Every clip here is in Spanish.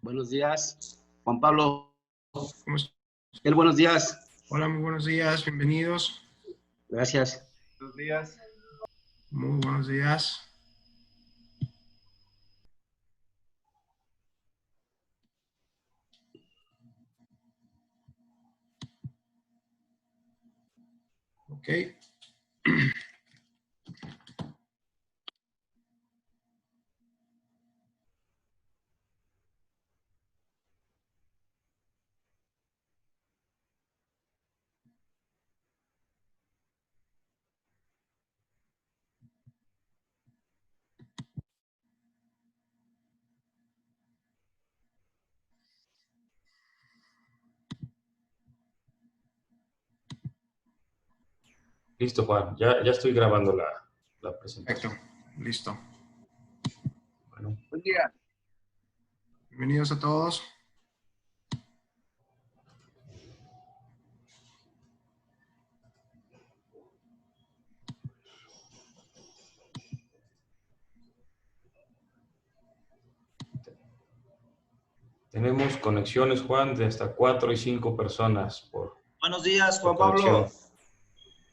Buenos días, Juan Pablo. ¿Cómo estás? Buenos días. Hola, muy buenos días, bienvenidos. Gracias. Buenos días. Muy buenos días. Ok. Listo, Juan. Ya estoy grabando la presentación. Perfecto, listo. Bueno, Buen día. Bienvenidos a todos. tenemos conexiones, Juan, de hasta 4 y 5 personas por Buenos días, Juan conexión. Pablo.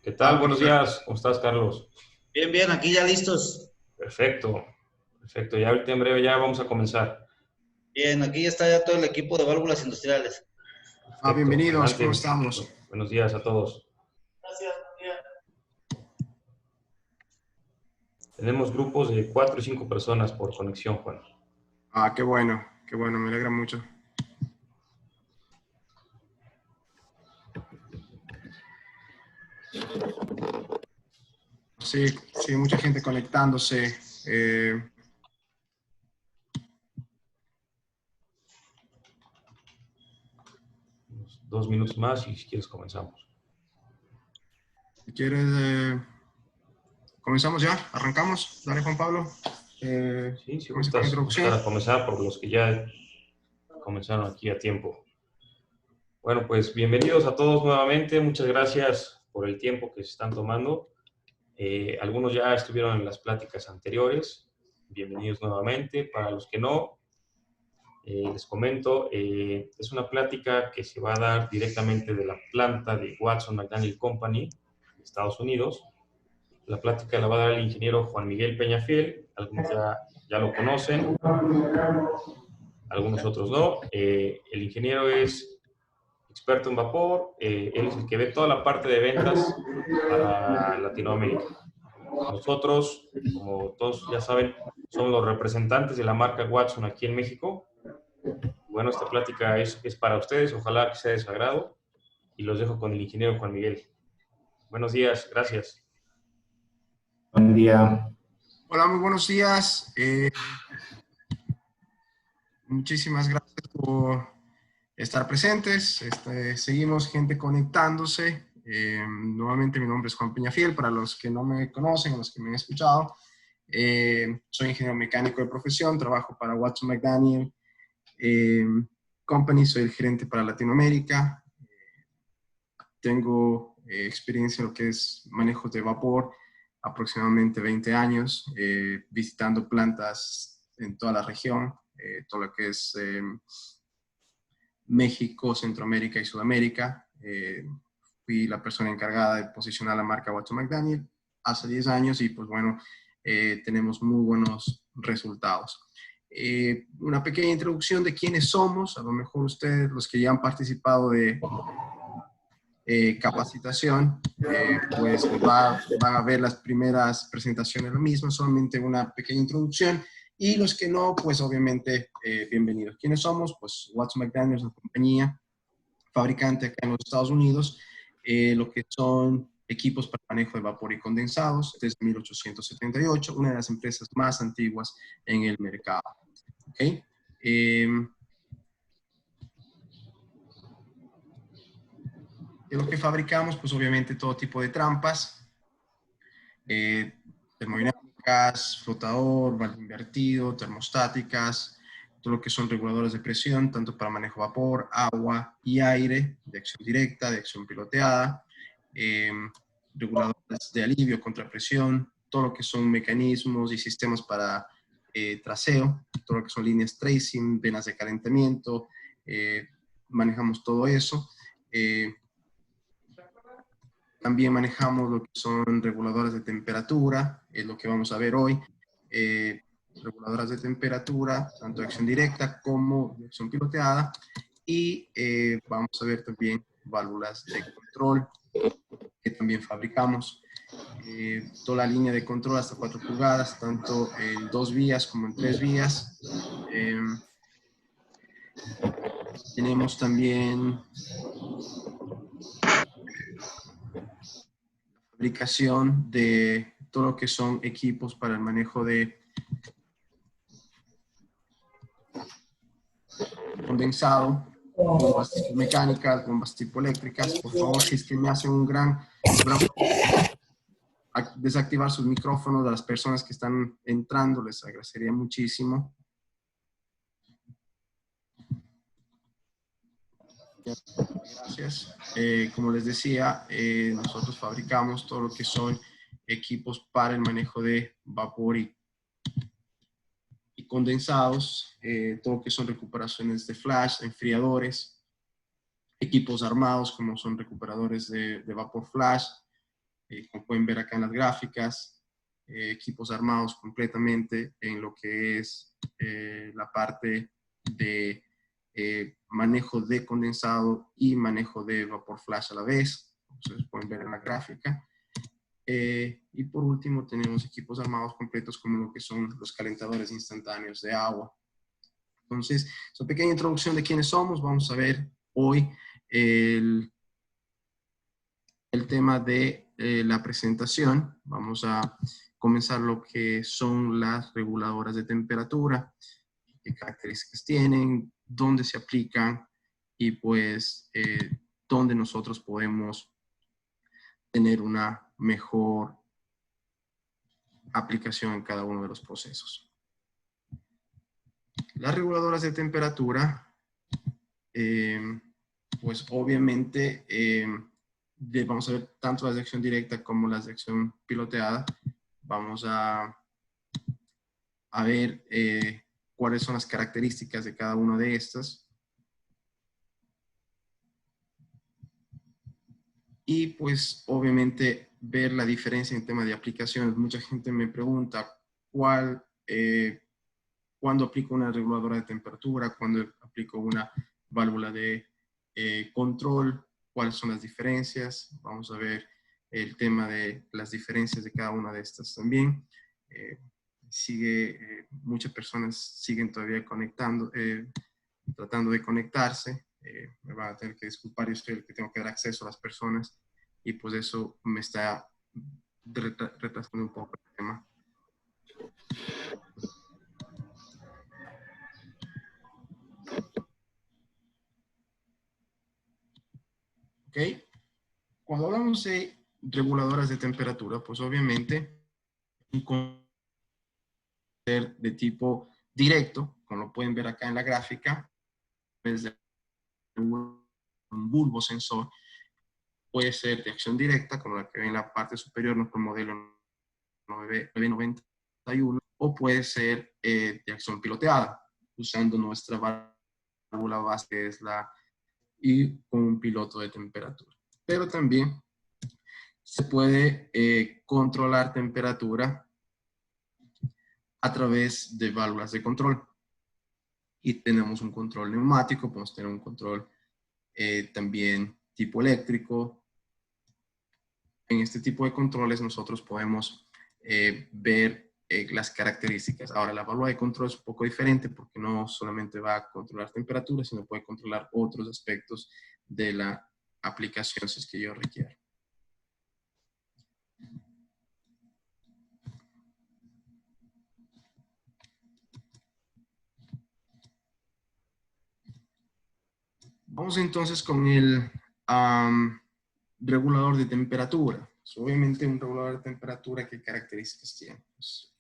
¿Qué tal? Buenos Perfecto. días. ¿Cómo estás, Carlos? Bien, bien, aquí ya listos. Perfecto. Perfecto. Ya ahorita en breve ya vamos a comenzar. Bien, aquí ya está ya todo el equipo de válvulas industriales. Perfecto. Bienvenidos, Adelante. ¿cómo estamos? Buenos días a todos. Gracias, bien. Tenemos grupos de 4 y 5 personas por conexión, Juan. Qué bueno, me alegra mucho. Sí, mucha gente conectándose. 2 minutos más y si quieres comenzamos. Si quieres, comenzamos ya, arrancamos. Dale, Juan Pablo. Sí, si Comienza con la gustas introducción. a comenzar por los que ya comenzaron aquí a tiempo. Bueno, pues bienvenidos a todos nuevamente. Muchas gracias por el tiempo que se están tomando. Algunos ya estuvieron en las pláticas anteriores. Bienvenidos nuevamente. Para los que no, les comento, es una plática que se va a dar directamente de la planta de Watson McDaniel Company de Estados Unidos. La plática la va a dar el ingeniero Juan Miguel Peñafiel. Algunos ya lo conocen, algunos otros no. El ingeniero es experto en vapor, él es el que ve toda la parte de ventas para Latinoamérica. Nosotros, como todos ya saben, somos los representantes de la marca Watson aquí en México. Bueno, esta plática es para ustedes, ojalá que sea de su agrado, y los dejo con el ingeniero Juan Miguel. Buenos días, gracias. Buen día. Hola, muy buenos días. Muchísimas gracias por estar presentes. Seguimos gente conectándose. Nuevamente mi nombre es Juan Peñafiel, para los que no me conocen, los que me han escuchado. Soy ingeniero mecánico de profesión, trabajo para Watson McDaniel Company, soy el gerente para Latinoamérica. Tengo experiencia en lo que es manejo de vapor, aproximadamente 20 años, visitando plantas en toda la región, todo lo que es México, Centroamérica y Sudamérica. Fui la persona encargada de posicionar la marca Watson McDaniel hace 10 años y pues bueno, tenemos muy buenos resultados. Una pequeña introducción de quiénes somos. A lo mejor ustedes, los que ya han participado de capacitación, pues van a ver las primeras presentaciones de la misma, solamente una pequeña introducción. Y los que no, pues obviamente, bienvenidos. ¿Quiénes somos? Pues Watson McDaniel es una compañía fabricante acá en los Estados Unidos, lo que son equipos para manejo de vapor y condensados desde 1878, una de las empresas más antiguas en el mercado. ¿Okay? De lo que fabricamos, pues obviamente todo tipo de trampas, termodinámicas, flotador, valve invertido, termostáticas, todo lo que son reguladores de presión, tanto para manejo de vapor, agua y aire, de acción directa, de acción piloteada, reguladores de alivio contra presión, todo lo que son mecanismos y sistemas para traseo, todo lo que son líneas tracing, venas de calentamiento, manejamos todo eso. También manejamos lo que son reguladoras de temperatura, es lo que vamos a ver hoy. Reguladoras de temperatura, tanto de acción directa como de acción piloteada. Y vamos a ver también válvulas de control que también fabricamos. Toda la línea de control hasta 4 pulgadas, tanto en 2 vías como en 3 vías. Tenemos también fabricación de todo lo que son equipos para el manejo de condensado, bombas tipo mecánicas, bombas tipo eléctricas. Por favor, si es que me hacen un gran desactivar sus micrófonos de las personas que están entrando, les agradecería muchísimo. Gracias. Como les decía, nosotros fabricamos todo lo que son equipos para el manejo de vapor y condensados, todo lo que son recuperaciones de flash, enfriadores, equipos armados como son recuperadores de vapor flash, como pueden ver acá en las gráficas, equipos armados completamente en lo que es la parte de manejo de condensado y manejo de vapor flash a la vez, como ustedes pueden ver en la gráfica. Y por último tenemos equipos armados completos como lo que son los calentadores instantáneos de agua. Entonces, esa pequeña introducción de quiénes somos. Vamos a ver hoy el tema de la presentación. Vamos a comenzar lo que son las reguladoras de temperatura, qué características tienen, dónde se aplican y pues dónde nosotros podemos tener una mejor aplicación en cada uno de los procesos. Las reguladoras de temperatura, pues obviamente vamos a ver tanto las de acción directa como las de acción piloteada. Vamos a ver cuáles son las características de cada una de estas. Y pues obviamente ver la diferencia en tema de aplicaciones. Mucha gente me pregunta cuándo aplico una reguladora de temperatura, cuándo aplico una válvula de control, cuáles son las diferencias. Vamos a ver el tema de las diferencias de cada una de estas también. Muchas personas siguen todavía conectando, tratando de conectarse. Me van a tener que disculpar, yo soy el que tengo que dar acceso a las personas y pues eso me está retrasando un poco el tema. ¿Ok? Cuando hablamos de reguladoras de temperatura, pues obviamente un control de tipo directo, como lo pueden ver acá en la gráfica, desde un bulbo sensor, puede ser de acción directa, como la que ven en la parte superior, nuestro modelo 991, o puede ser de acción piloteada, usando nuestra válvula base, que es y con un piloto de temperatura. Pero también se puede controlar temperatura a través de válvulas de control. Y tenemos un control neumático, podemos tener un control también tipo eléctrico. En este tipo de controles nosotros podemos ver las características. Ahora, la válvula de control es un poco diferente porque no solamente va a controlar temperatura, sino puede controlar otros aspectos de la aplicación si es que yo requiero. Vamos entonces con el regulador de temperatura. Pues, obviamente un regulador de temperatura, ¿qué características tiene? Pues,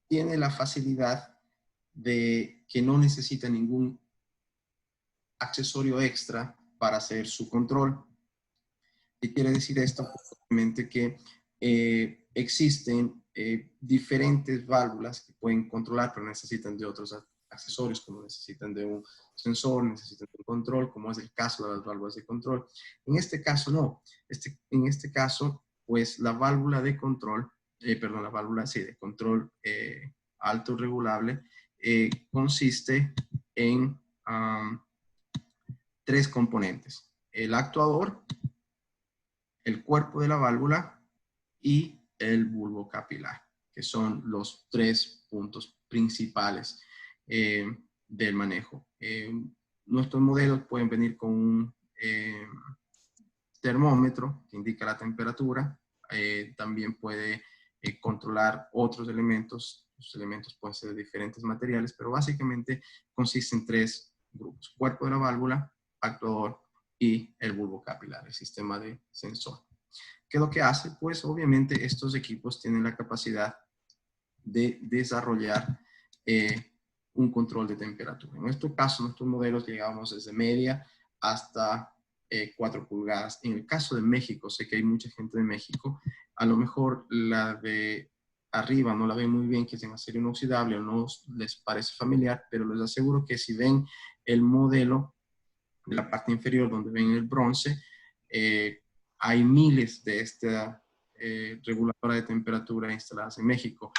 tiene la facilidad de que no necesita ningún accesorio extra para hacer su control. ¿Qué quiere decir esto? Pues, obviamente que existen diferentes válvulas que pueden controlar, pero necesitan de otros accesorios, como necesitan de un sensor, necesitan de un control, como es el caso de las válvulas de control. En este caso no. En este caso, pues la válvula de control, la válvula de control alto regulable consiste en 3 componentes: el actuador, el cuerpo de la válvula y el bulbo capilar, que son los 3 puntos principales del manejo. Nuestros modelos pueden venir con un termómetro que indica la temperatura. También puede controlar otros elementos. Los elementos pueden ser de diferentes materiales, pero básicamente consiste en 3 grupos: cuerpo de la válvula, actuador y el bulbo capilar, el sistema de sensor. ¿Qué es lo que hace? Pues obviamente estos equipos tienen la capacidad de desarrollar un control de temperatura. En nuestro caso, nuestros modelos llegamos desde media hasta 4 pulgadas. En el caso de México, sé que hay mucha gente de México, a lo mejor la de arriba no la ven muy bien, que es en acero inoxidable, o no les parece familiar, pero les aseguro que si ven el modelo de la parte inferior donde ven el bronce, hay miles de esta reguladora de temperatura instaladas en México,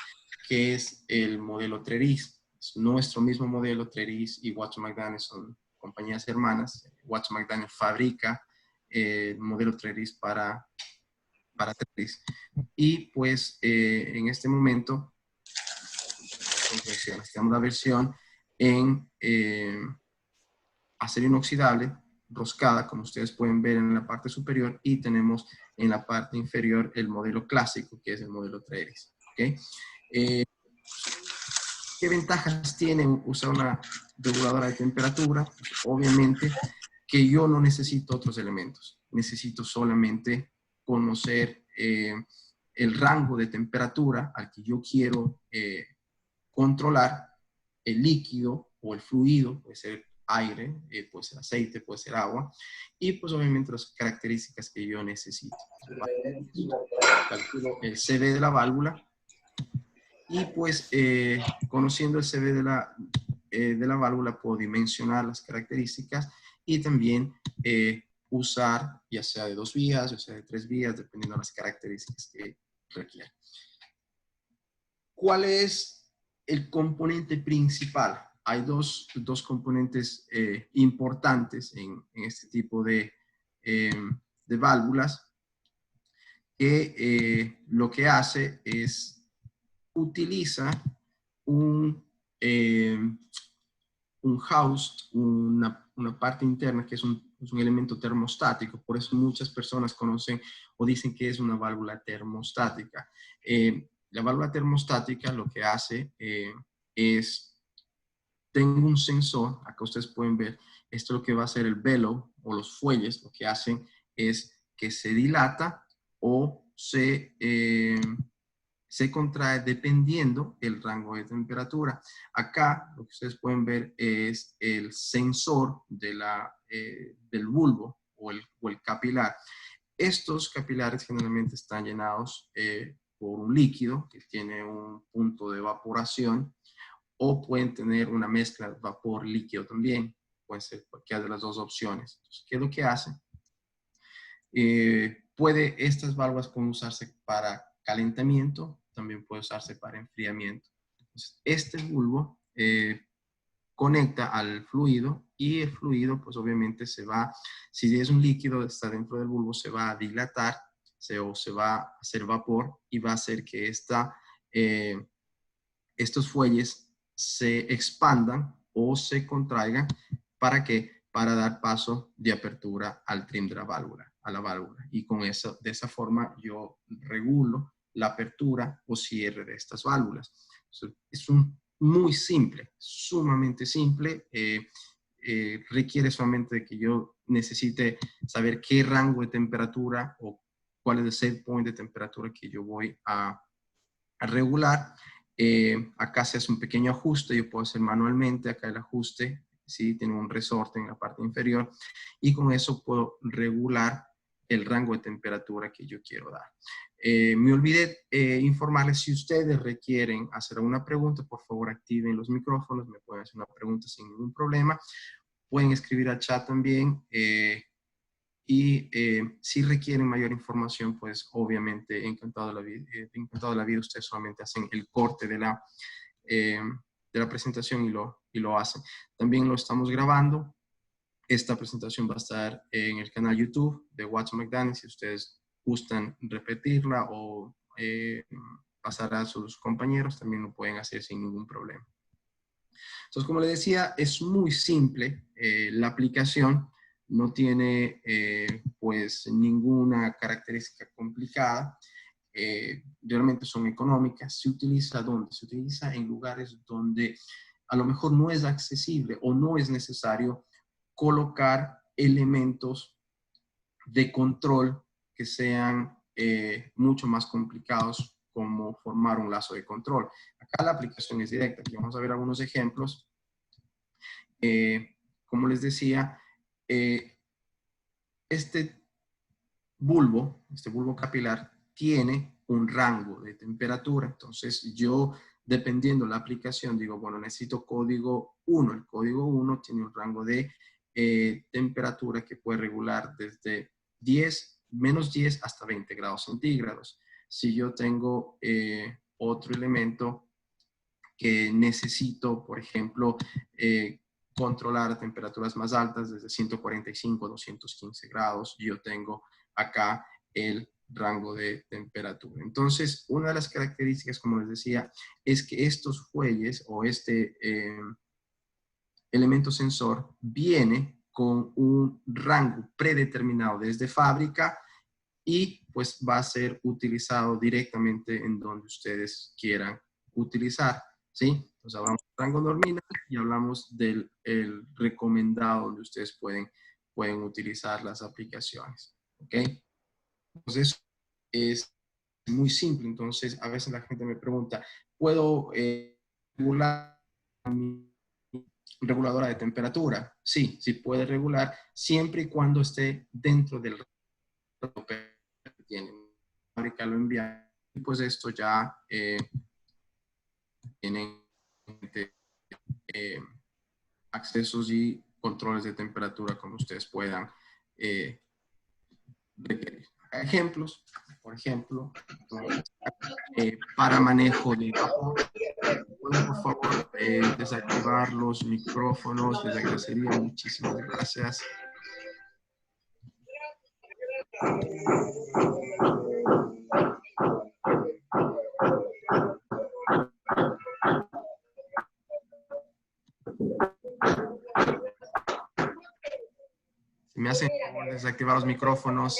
que es el modelo Treris. Es nuestro mismo modelo. Treris y Watson McDaniel son compañías hermanas. Watson McDaniel fabrica el modelo Treris para Treris. Y pues en este momento tenemos la versión en acero inoxidable, roscada, como ustedes pueden ver en la parte superior, y tenemos en la parte inferior el modelo clásico, que es el modelo Treris. ¿Okay? ¿Qué ventajas tiene usar una reguladora de temperatura? Pues obviamente que yo no necesito otros elementos. Necesito solamente conocer el rango de temperatura al que yo quiero controlar el líquido o el fluido, puede ser aire, puede ser aceite, puede ser agua, y pues obviamente las características que yo necesito. Calculo el CV de la válvula y pues conociendo el CV de la válvula puedo dimensionar las características y también usar ya sea de 2 vías, ya sea de 3 vías, dependiendo de las características que requiera. ¿Cuál es el componente principal? Hay dos componentes importantes en este tipo de válvulas, que lo que hace es utiliza un housed, una parte interna que es un elemento termostático. Por eso muchas personas conocen o dicen que es una válvula termostática. La válvula termostática lo que hace es, tengo un sensor, acá ustedes pueden ver, esto es lo que va a hacer el bellow o los fuelles, lo que hacen es que se dilata o se contrae dependiendo el rango de temperatura. Acá lo que ustedes pueden ver es el sensor de del bulbo o el capilar. Estos capilares generalmente están llenados por un líquido que tiene un punto de evaporación, o pueden tener una mezcla de vapor líquido también. Puede ser cualquiera de las dos opciones. Entonces, ¿qué es lo que hace? Estas válvulas pueden usarse para calentamiento, también puede usarse para enfriamiento. Entonces, este bulbo conecta al fluido y el fluido, pues obviamente se va, si es un líquido, está dentro del bulbo, se va a dilatar o se va a hacer vapor y va a hacer que estos fuelles se expandan o se contraigan. ¿Para qué? Para dar paso de apertura al trim de la válvula, a la válvula. Y con eso, de esa forma, yo regulo la apertura o cierre de estas válvulas. Es muy simple, sumamente simple. Requiere solamente de que yo necesite saber qué rango de temperatura o cuál es el set point de temperatura que yo voy a regular. Acá se hace un pequeño ajuste, yo puedo hacer manualmente, acá el ajuste, ¿sí? Tiene un resorte en la parte inferior y con eso puedo regular el rango de temperatura que yo quiero dar. Me olvidé informarles, si ustedes requieren hacer alguna pregunta, por favor activen los micrófonos, me pueden hacer una pregunta sin ningún problema. Pueden escribir al chat también. Si requieren mayor información, pues obviamente encantado de la vida, ustedes solamente hacen el corte de la presentación y lo hacen. También lo estamos grabando. Esta presentación va a estar en el canal YouTube de Watson McDaniel. Si ustedes gustan repetirla o pasar a sus compañeros, también lo pueden hacer sin ningún problema. Entonces, como les decía, es muy simple la aplicación. No tiene pues ninguna característica complicada. Realmente son económicas. Se utiliza ¿dónde? Se utiliza en lugares donde a lo mejor no es accesible o no es necesario colocar elementos de control que sean mucho más complicados, como formar un lazo de control. Acá la aplicación es directa. Aquí vamos a ver algunos ejemplos. Como les decía, este bulbo capilar tiene un rango de temperatura. Entonces yo, dependiendo de la aplicación, digo, bueno, necesito código 1. El código 1 tiene un rango de temperatura que puede regular desde menos 10 hasta 20 grados centígrados. Si yo tengo otro elemento que necesito, por ejemplo, controlar temperaturas más altas desde 145 a 215 grados, yo tengo acá el rango de temperatura. Entonces, una de las características, como les decía, es que estos fuelles o este elemento sensor viene con un rango predeterminado desde fábrica y pues va a ser utilizado directamente en donde ustedes quieran utilizar, ¿sí? Entonces hablamos del rango nominal y hablamos del recomendado donde ustedes pueden utilizar las aplicaciones, ¿ok? Entonces es muy simple. Entonces a veces la gente me pregunta, ¿puedo regular mi reguladora de temperatura? Sí, sí puede regular siempre y cuando esté dentro del rango que tiene. La fábrica lo envía y pues esto ya tienen accesos y controles de temperatura como ustedes puedan requerir. Ejemplos, por ejemplo, para manejo de vapor. ¿Pueden, por favor, desactivar los micrófonos? Les agradecería. Muchísimas gracias. Si me hacen el favor de desactivar los micrófonos.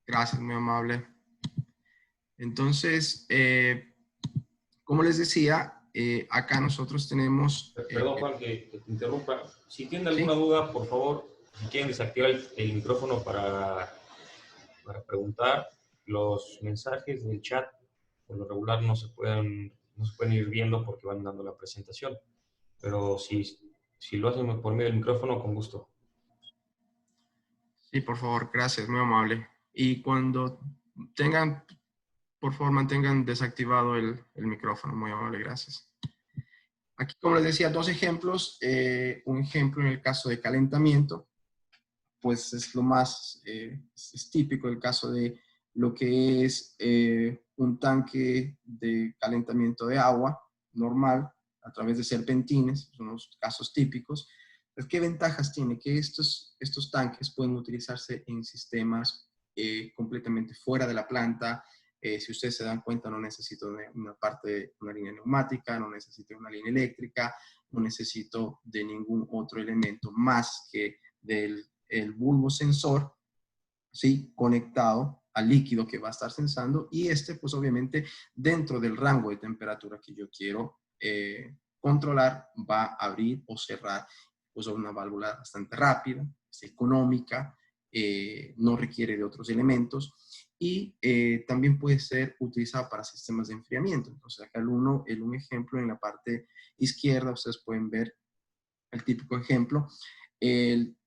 Gracias, muy amable. Entonces, como les decía, acá nosotros tenemos... Perdón, Juan, que te interrumpa. Si tienen alguna duda, por favor, si quieren desactivar el micrófono para preguntar, los mensajes del chat, por lo regular, no se pueden ir viendo porque van dando la presentación. Pero si lo hacen por medio del micrófono, con gusto. Sí, por favor, gracias, muy amable. Y cuando tengan, por favor, mantengan desactivado el micrófono, muy amable, gracias. Aquí, como les decía, dos ejemplos. Un ejemplo en el caso de calentamiento, pues es lo más es típico el caso de lo que es un tanque de calentamiento de agua normal a través de serpentines, son los casos típicos. Pues, ¿qué ventajas tiene? Que estos tanques pueden utilizarse en sistemas completamente fuera de la planta. Si ustedes se dan cuenta, no necesito una línea neumática, no necesito una línea eléctrica, no necesito de ningún otro elemento más que el bulbo sensor, ¿sí? Conectado al líquido que va a estar sensando, y pues obviamente dentro del rango de temperatura que yo quiero controlar, va a abrir o cerrar pues una válvula bastante rápida, es económica, no requiere de otros elementos y también puede ser utilizado para sistemas de enfriamiento. Entonces acá un ejemplo en la parte izquierda, ustedes pueden ver el típico ejemplo.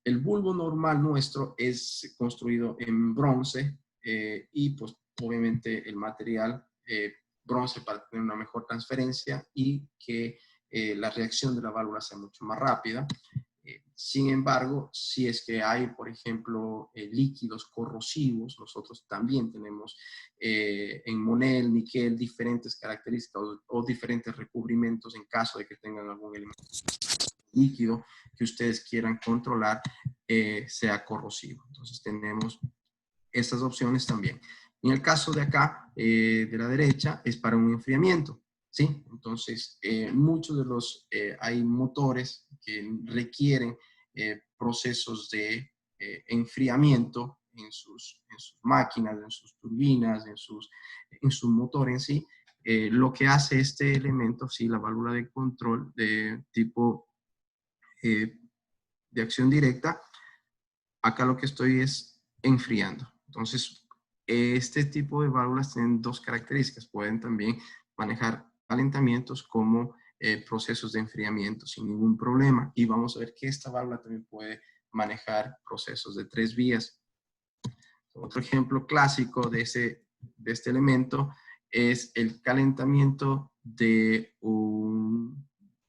El bulbo normal nuestro es construido en bronce y pues obviamente el material bronce para tener una mejor transferencia y que la reacción de la válvula sea mucho más rápida. Sin embargo, si es que hay, por ejemplo, líquidos corrosivos, nosotros también tenemos en Monel, níquel, diferentes características o diferentes recubrimientos en caso de que tengan algún elemento líquido que ustedes quieran controlar sea corrosivo. Entonces tenemos estas opciones también. En el caso de acá, de la derecha, es para un enfriamiento, ¿sí? Entonces, muchos de los, hay motores que requieren procesos de enfriamiento en sus máquinas, en sus turbinas, en su motor en sí. Lo que hace este elemento, sí, la válvula de control de tipo de acción directa, acá lo que estoy es enfriando. Entonces, este tipo de válvulas tienen dos características. Pueden también manejar calentamientos como procesos de enfriamiento sin ningún problema. Y vamos a ver que esta válvula también puede manejar procesos de 3 vías. Otro ejemplo clásico de este elemento es el calentamiento de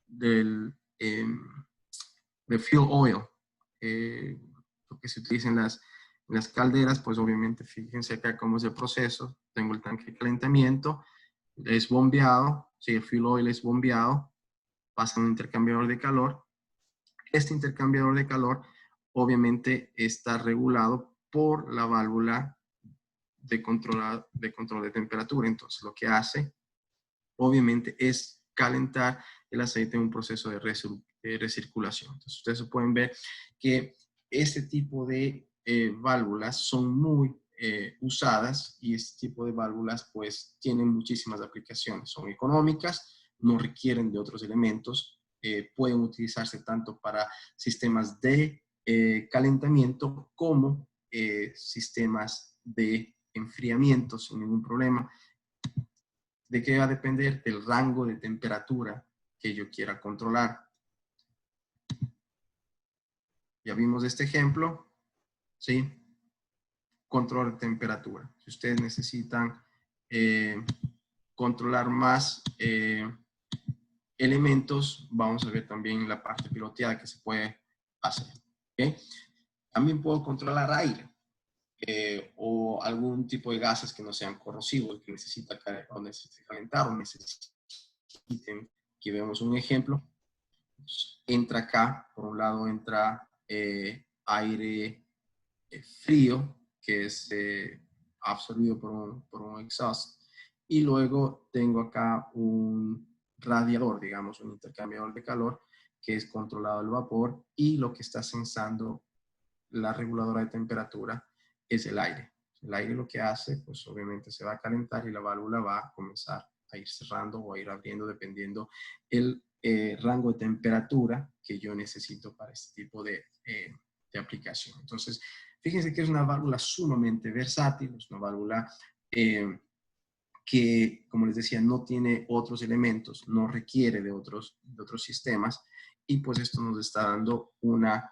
del fuel oil. Lo que se utiliza en las calderas, pues obviamente fíjense acá cómo es el proceso. Tengo el tanque de calentamiento, es bombeado, si el fuel oil es bombeado, pasa a un intercambiador de calor. Este intercambiador de calor obviamente está regulado por la válvula de control de temperatura. Entonces lo que hace obviamente es calentar el aceite en un proceso de recirculación. Entonces ustedes pueden ver que este tipo de válvulas son muy usadas y este tipo de válvulas pues tienen muchísimas aplicaciones. Son económicas, no requieren de otros elementos, pueden utilizarse tanto para sistemas de calentamiento como sistemas de enfriamiento sin ningún problema. ¿De qué va a depender? Del rango de temperatura que yo quiera controlar. Ya vimos este ejemplo, ¿sí? Control de temperatura. Si ustedes necesitan controlar más elementos, vamos a ver también la parte piloteada que se puede hacer. ¿Okay? También puedo controlar aire o algún tipo de gases que no sean corrosivos, que necesita calentar o necesiten. Aquí vemos un ejemplo. Entra acá, por un lado entra aire frío, que es absorbido por un exhaust, y luego tengo acá un radiador, digamos, un intercambiador de calor, que es controlado el vapor, y lo que está sensando la reguladora de temperatura es el aire. El aire lo que hace, pues obviamente se va a calentar y la válvula va a comenzar a ir cerrando o a ir abriendo dependiendo el rango de temperatura que yo necesito para este tipo de aplicación. Entonces, fíjense que es una válvula sumamente versátil, es una válvula que, como les decía, no tiene otros elementos, no requiere de otros sistemas, y pues esto nos está dando una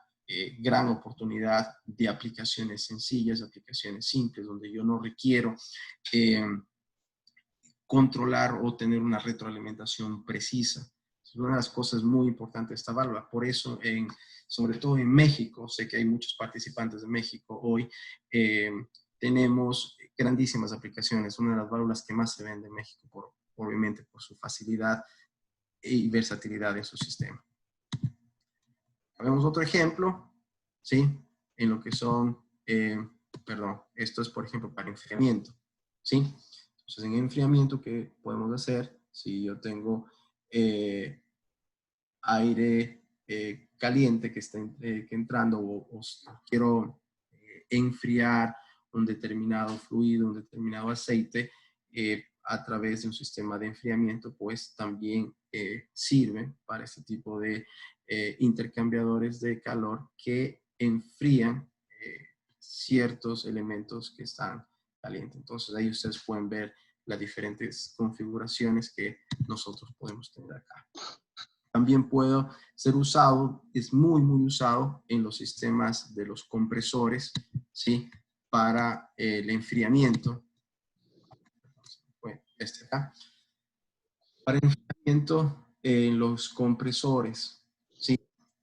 gran oportunidad de aplicaciones sencillas, aplicaciones simples, donde yo no requiero controlar o tener una retroalimentación precisa. Es una de las cosas muy importantes de esta válvula. Por eso, sobre todo en México, sé que hay muchos participantes de México hoy, tenemos grandísimas aplicaciones. Una de las válvulas que más se vende en México, obviamente por su facilidad y versatilidad en su sistema. Vemos otro ejemplo, ¿sí? En lo que son, esto es por ejemplo para enfriamiento, ¿sí? Entonces en enfriamiento, ¿qué podemos hacer? Si yo tengo aire caliente que está entrando o quiero enfriar un determinado fluido, un determinado aceite a través de un sistema de enfriamiento, pues también sirve para este tipo de intercambiadores de calor que enfrían ciertos elementos que están calientes. Entonces ahí ustedes pueden ver las diferentes configuraciones que nosotros podemos tener acá. También puede ser usado, es muy, muy usado en los sistemas de los compresores, ¿sí? Para el enfriamiento. Bueno, acá. Para el enfriamiento en los compresores, ¿sí?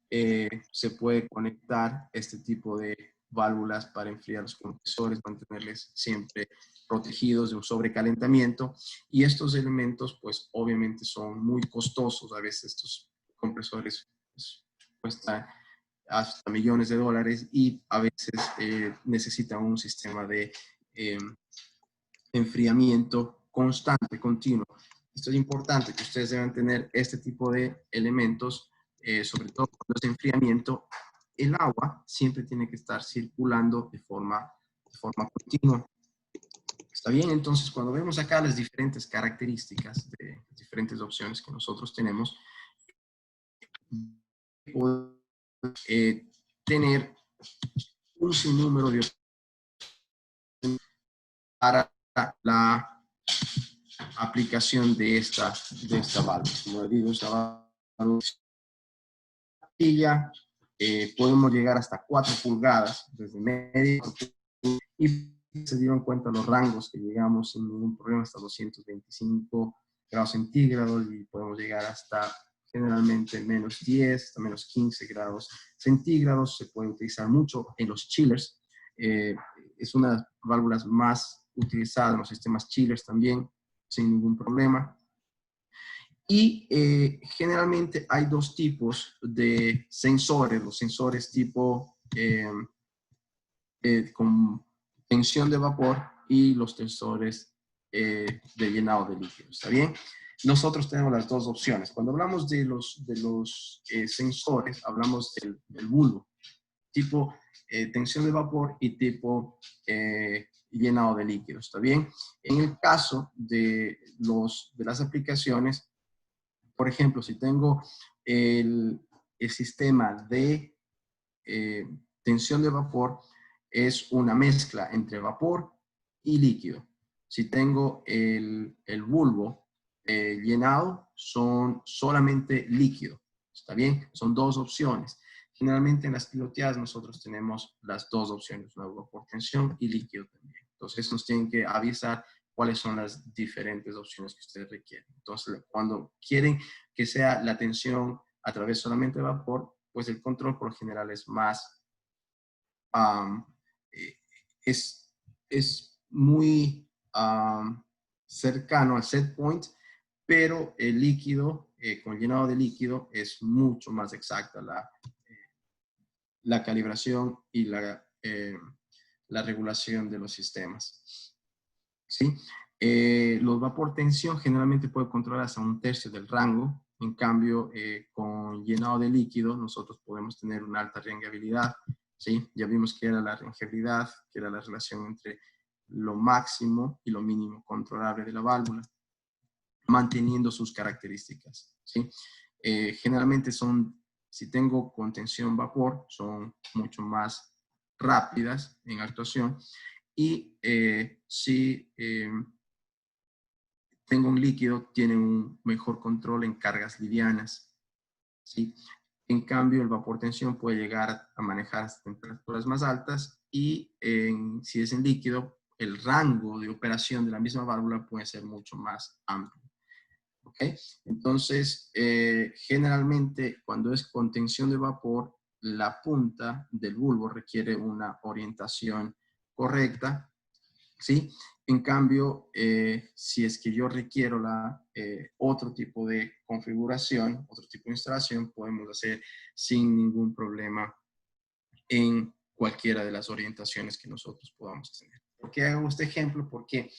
Se puede conectar este tipo de válvulas para enfriar los compresores, mantenerles siempre protegidos de un sobrecalentamiento. Y estos elementos, pues obviamente son muy costosos. A veces estos compresores pues, cuestan hasta millones de dólares y a veces necesitan un sistema de enfriamiento constante, continuo. Esto es importante, que ustedes deben tener este tipo de elementos, sobre todo cuando es enfriamiento. El agua siempre tiene que estar circulando de forma continua. ¿Está bien? Entonces, cuando vemos acá las diferentes características de las diferentes opciones que nosotros tenemos, podemos tener un sinnúmero de opciones para la aplicación de esta válvula. Como digo, esta válvula podemos llegar hasta 4 pulgadas desde medio y se dieron cuenta los rangos que llegamos sin ningún problema hasta 225 grados centígrados y podemos llegar hasta generalmente menos 10, hasta menos 15 grados centígrados. Se puede utilizar mucho en los chillers. Es una de las válvulas más utilizadas en los sistemas chillers también, sin ningún problema. Y generalmente hay dos tipos de sensores, los sensores tipo con tensión de vapor y los sensores de llenado de líquido, ¿está bien? Nosotros tenemos las dos opciones. Cuando hablamos de los sensores, hablamos del bulbo, tipo tensión de vapor y tipo llenado de líquido, ¿está bien? En el caso de las aplicaciones, por ejemplo, si tengo el sistema de tensión de vapor, es una mezcla entre vapor y líquido. Si tengo el bulbo llenado, son solamente líquido. ¿Está bien? Son dos opciones. Generalmente en las piloteadas nosotros tenemos las dos opciones, vapor, tensión y líquido también. Entonces nos tienen que avisar cuáles son las diferentes opciones que ustedes requieren. Entonces, cuando quieren que sea la tensión a través solamente de vapor, pues el control por lo general es más, es muy cercano al set point, pero el líquido, con llenado de líquido, es mucho más exacta la calibración y la regulación de los sistemas. ¿Sí? Los vapor tensión generalmente puede controlar hasta 1/3 del rango. En cambio, con llenado de líquido, nosotros podemos tener una alta rangeabilidad. ¿Sí? Ya vimos que era la rangeabilidad, que era la relación entre lo máximo y lo mínimo controlable de la válvula, manteniendo sus características. ¿Sí? Generalmente si tengo contención vapor, son mucho más rápidas en actuación. Y si tengo un líquido, tiene un mejor control en cargas livianas. ¿Sí? En cambio, el vapor tensión puede llegar a manejar hasta temperaturas más altas y si es en líquido, el rango de operación de la misma válvula puede ser mucho más amplio. ¿Ok? Entonces, generalmente, cuando es con tensión de vapor, la punta del bulbo requiere una orientación correcta, ¿sí? En cambio, si es que yo requiero otro tipo de configuración, otro tipo de instalación, podemos hacer sin ningún problema en cualquiera de las orientaciones que nosotros podamos tener. ¿Por qué hago este ejemplo? Porque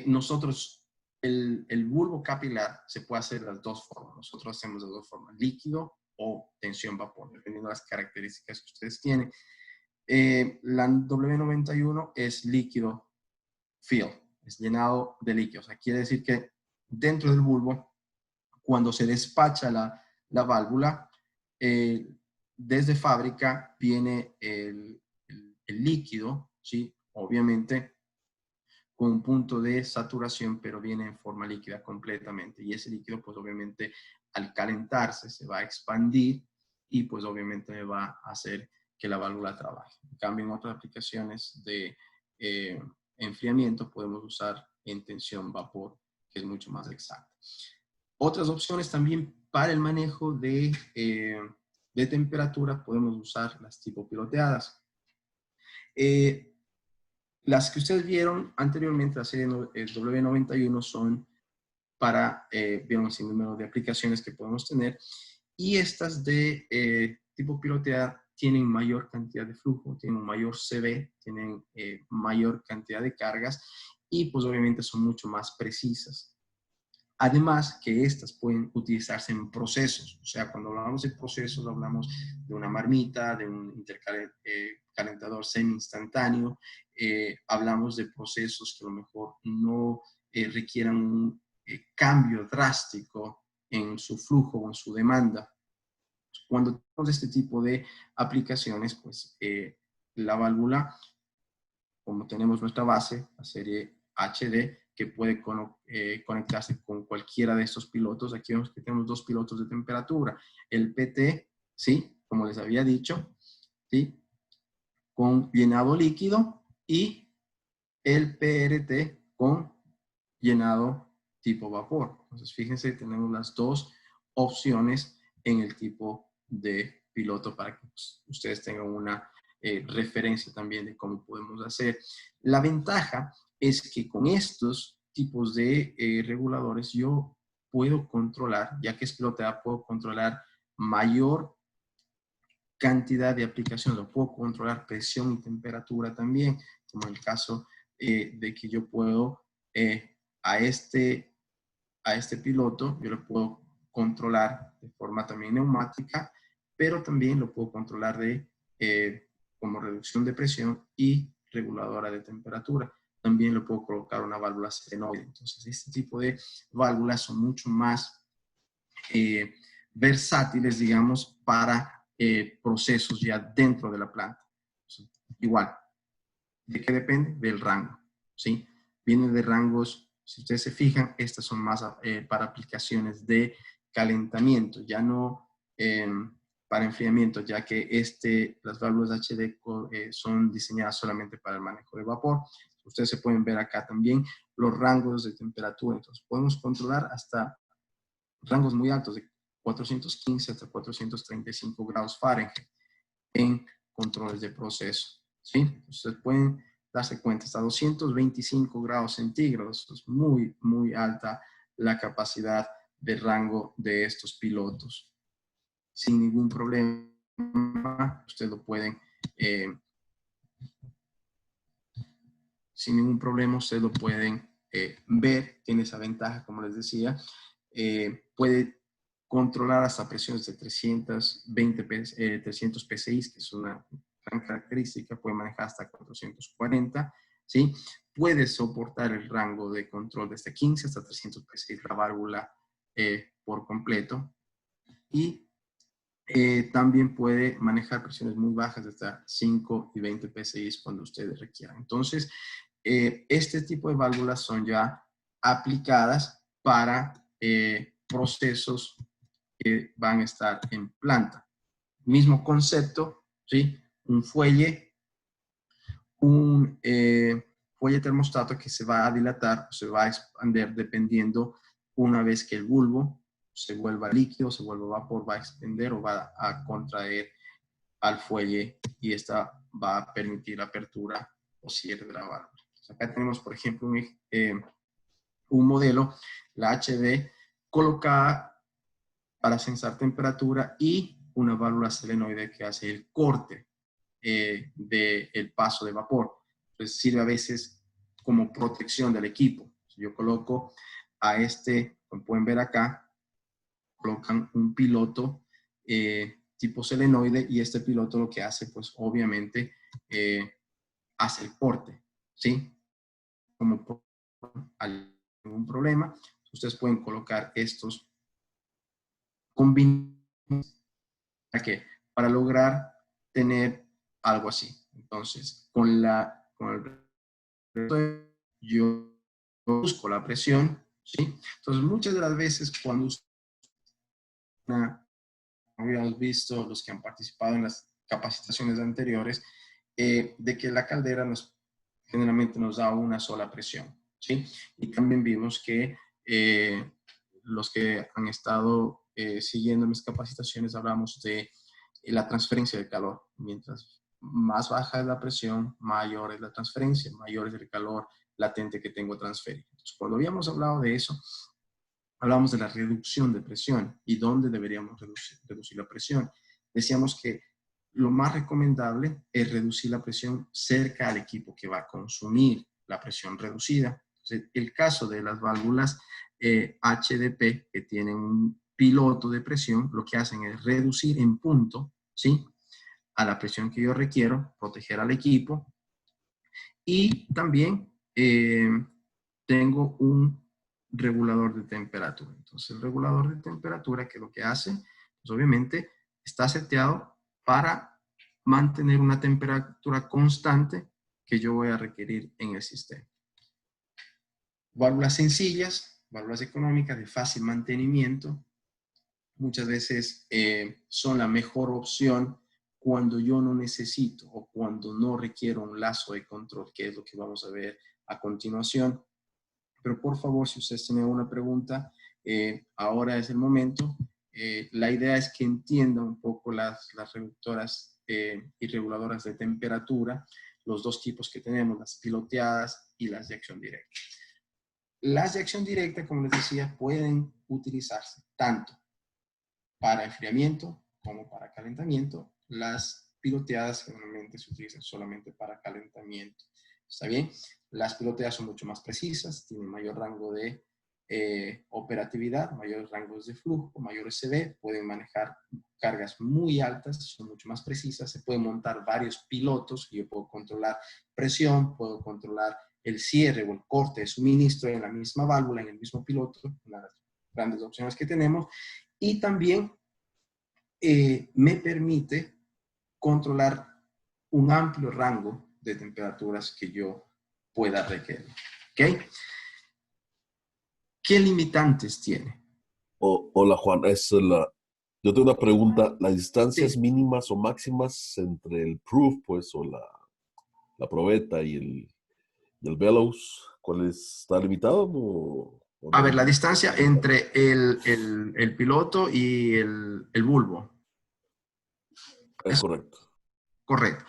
nosotros, el bulbo capilar se puede hacer de las dos formas. Nosotros hacemos de dos formas, líquido o tensión vapor, dependiendo de las características que ustedes tienen. La W91 es líquido fill, es llenado de líquido. O sea, quiere decir que dentro del bulbo, cuando se despacha la válvula, desde fábrica viene el líquido, ¿sí? Obviamente con un punto de saturación, pero viene en forma líquida completamente. Y ese líquido, pues obviamente al calentarse se va a expandir y pues obviamente va a hacer que la válvula trabaje. En cambio, en otras aplicaciones de enfriamiento podemos usar en tensión vapor, que es mucho más exacta. Otras opciones también para el manejo de temperatura podemos usar las tipo piloteadas. Las que ustedes vieron anteriormente, la serie W91, son para, vieron el número de aplicaciones que podemos tener, y estas de tipo piloteada tienen mayor cantidad de flujo, tienen un mayor CV, tienen mayor cantidad de cargas, y pues obviamente son mucho más precisas. Además que estas pueden utilizarse en procesos, o sea, cuando hablamos de procesos hablamos de una marmita, de un intercalentador semi-instantáneo, hablamos de procesos que a lo mejor no requieran un cambio drástico en su flujo o en su demanda. Cuando tenemos este tipo de aplicaciones, pues la válvula, como tenemos nuestra base, la serie HD, que puede conectarse con cualquiera de estos pilotos. Aquí vemos que tenemos dos pilotos de temperatura. El PT, ¿sí? Como les había dicho, ¿sí? Con llenado líquido, y el PRT con llenado tipo vapor. Entonces, fíjense, tenemos las dos opciones en el tipo de piloto para que ustedes tengan una referencia también de cómo podemos hacer. La ventaja es que con estos tipos de reguladores yo puedo controlar, ya que es piloteada, puedo controlar mayor cantidad de aplicaciones, o puedo controlar presión y temperatura también, como en el caso de que yo puedo a este piloto, yo lo puedo controlar de forma también neumática, pero también lo puedo controlar como reducción de presión y reguladora de temperatura. También lo puedo colocar una válvula solenoide. Entonces, este tipo de válvulas son mucho más versátiles, digamos, para procesos ya dentro de la planta. Igual, ¿de qué depende? Del rango, ¿sí? Viene de rangos, si ustedes se fijan, estas son más para aplicaciones de calentamiento, ya no para enfriamiento, ya que las válvulas HD son diseñadas solamente para el manejo de vapor. Ustedes se pueden ver acá también los rangos de temperatura. Entonces, podemos controlar hasta rangos muy altos, de 415 hasta 435 grados Fahrenheit en controles de proceso, ¿sí? Ustedes pueden darse cuenta, hasta 225 grados centígrados. Es muy, muy alta la capacidad de rango de estos pilotos. Sin ningún problema, ustedes lo pueden, sin ningún problema, ustedes lo pueden ver. Tiene esa ventaja, como les decía. Puede controlar hasta presiones de 300 PSI, que es una gran característica. Puede manejar hasta 440, ¿sí? Puede soportar el rango de control desde 15 hasta 300 PSI la válvula por completo. Y también puede manejar presiones muy bajas, de hasta 5 y 20 PSI cuando ustedes requieran. Entonces, este tipo de válvulas son ya aplicadas para procesos que van a estar en planta. Mismo concepto, ¿sí? Un fuelle termostato que se va a dilatar o se va a expandir dependiendo, una vez que el bulbo se vuelva líquido, se vuelva vapor, va a extender o va a contraer al fuelle, y esta va a permitir la apertura o cierre de la válvula. Acá tenemos, por ejemplo, un modelo, la HD, colocada para sensar temperatura, y una válvula solenoide que hace el corte del paso de vapor. Entonces sirve a veces como protección del equipo. Si yo coloco a como pueden ver acá, colocan un piloto tipo solenoide, y este piloto lo que hace, pues obviamente, hace el corte, ¿sí? Como algún problema, ustedes pueden colocar estos combinados para lograr tener algo así. Entonces, yo busco la presión, ¿sí? Entonces, muchas de las veces cuando habíamos visto los que han participado en las capacitaciones anteriores, de que la caldera generalmente nos da una sola presión, ¿sí? Y también vimos que los que han estado siguiendo mis capacitaciones hablamos de la transferencia de calor. Mientras más baja es la presión, mayor es la transferencia, mayor es el calor latente que tengo transferido. Entonces, cuando habíamos hablado de eso, hablamos de la reducción de presión y dónde deberíamos reducir la presión. Decíamos que lo más recomendable es reducir la presión cerca al equipo que va a consumir la presión reducida. Entonces, el caso de las válvulas HDP que tienen un piloto de presión, lo que hacen es reducir en punto, ¿sí?, a la presión que yo requiero, proteger al equipo. Y también tengo un regulador de temperatura. Entonces, el regulador de temperatura, que lo que hace, pues obviamente está seteado para mantener una temperatura constante que yo voy a requerir en el sistema. Válvulas sencillas, válvulas económicas de fácil mantenimiento, muchas veces son la mejor opción cuando yo no necesito o cuando no requiero un lazo de control, que es lo que vamos a ver a continuación. Pero por favor, si ustedes tienen una pregunta, ahora es el momento. La idea es que entiendan un poco las reductoras y reguladoras de temperatura, los dos tipos que tenemos, las piloteadas y las de acción directa. Las de acción directa, como les decía, pueden utilizarse tanto para enfriamiento como para calentamiento. Las piloteadas generalmente se utilizan solamente para calentamiento. ¿Está bien? Las piloteadas son mucho más precisas, tienen mayor rango de operatividad, mayores rangos de flujo, mayor SD, pueden manejar cargas muy altas, son mucho más precisas, se pueden montar varios pilotos, yo puedo controlar presión, puedo controlar el cierre o el corte de suministro en la misma válvula, en el mismo piloto, una de las grandes opciones que tenemos, y también me permite controlar un amplio rango de temperaturas que yo pueda requerir. ¿Ok? ¿Qué limitantes tiene? Hola Juan, yo tengo una pregunta. ¿Las distancias Sí. mínimas o máximas entre el proof, pues, o la probeta y el bellows, cuál está limitado o A no? ver, la distancia entre el piloto y el bulbo. Es correcto. Correcto.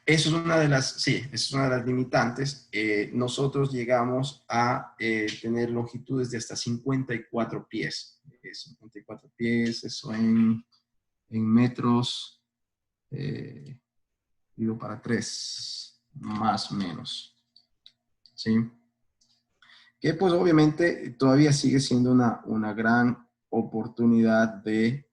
Eso es una de las, sí, esa es una de las limitantes. Nosotros llegamos a tener longitudes de hasta 54 pies. 54 pies, eso en metros, digo para 3, más o menos. ¿Sí? Que pues obviamente todavía sigue siendo una gran oportunidad de...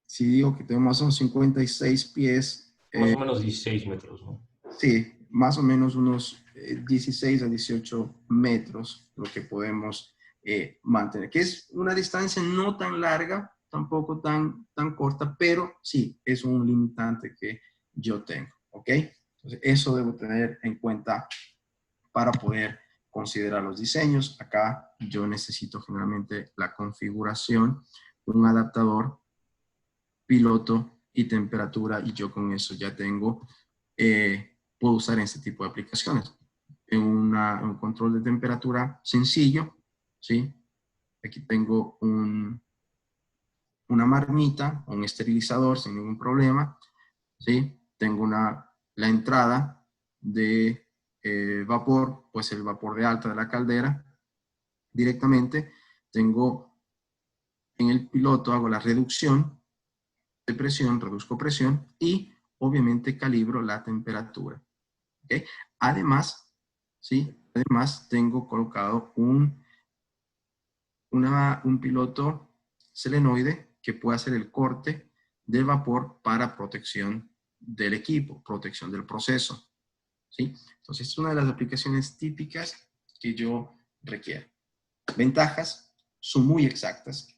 si digo que tenemos son 56 pies. Más o menos 16 metros, ¿no? Sí, más o menos unos 16 a 18 metros lo que podemos mantener, que es una distancia no tan larga, tampoco tan corta, pero sí, es un limitante que yo tengo, ¿ok? Entonces, eso debo tener en cuenta para poder considerar los diseños. Acá yo necesito generalmente la configuración de un adaptador, piloto y temperatura, y yo con eso ya tengo, puedo usar en este tipo de aplicaciones. En un control de temperatura sencillo, ¿sí? Aquí tengo una marmita, un esterilizador sin ningún problema, ¿sí? Tengo la entrada de vapor, pues el vapor de alta de la caldera. Directamente tengo en el piloto, hago la reducción de presión, reduzco presión y obviamente calibro la temperatura. ¿Okay? Además, ¿sí? Además tengo colocado un piloto solenoide que puede hacer el corte del vapor para protección del equipo, protección del proceso. ¿Sí? Entonces, es una de las aplicaciones típicas que yo requiero. Ventajas, son muy exactas.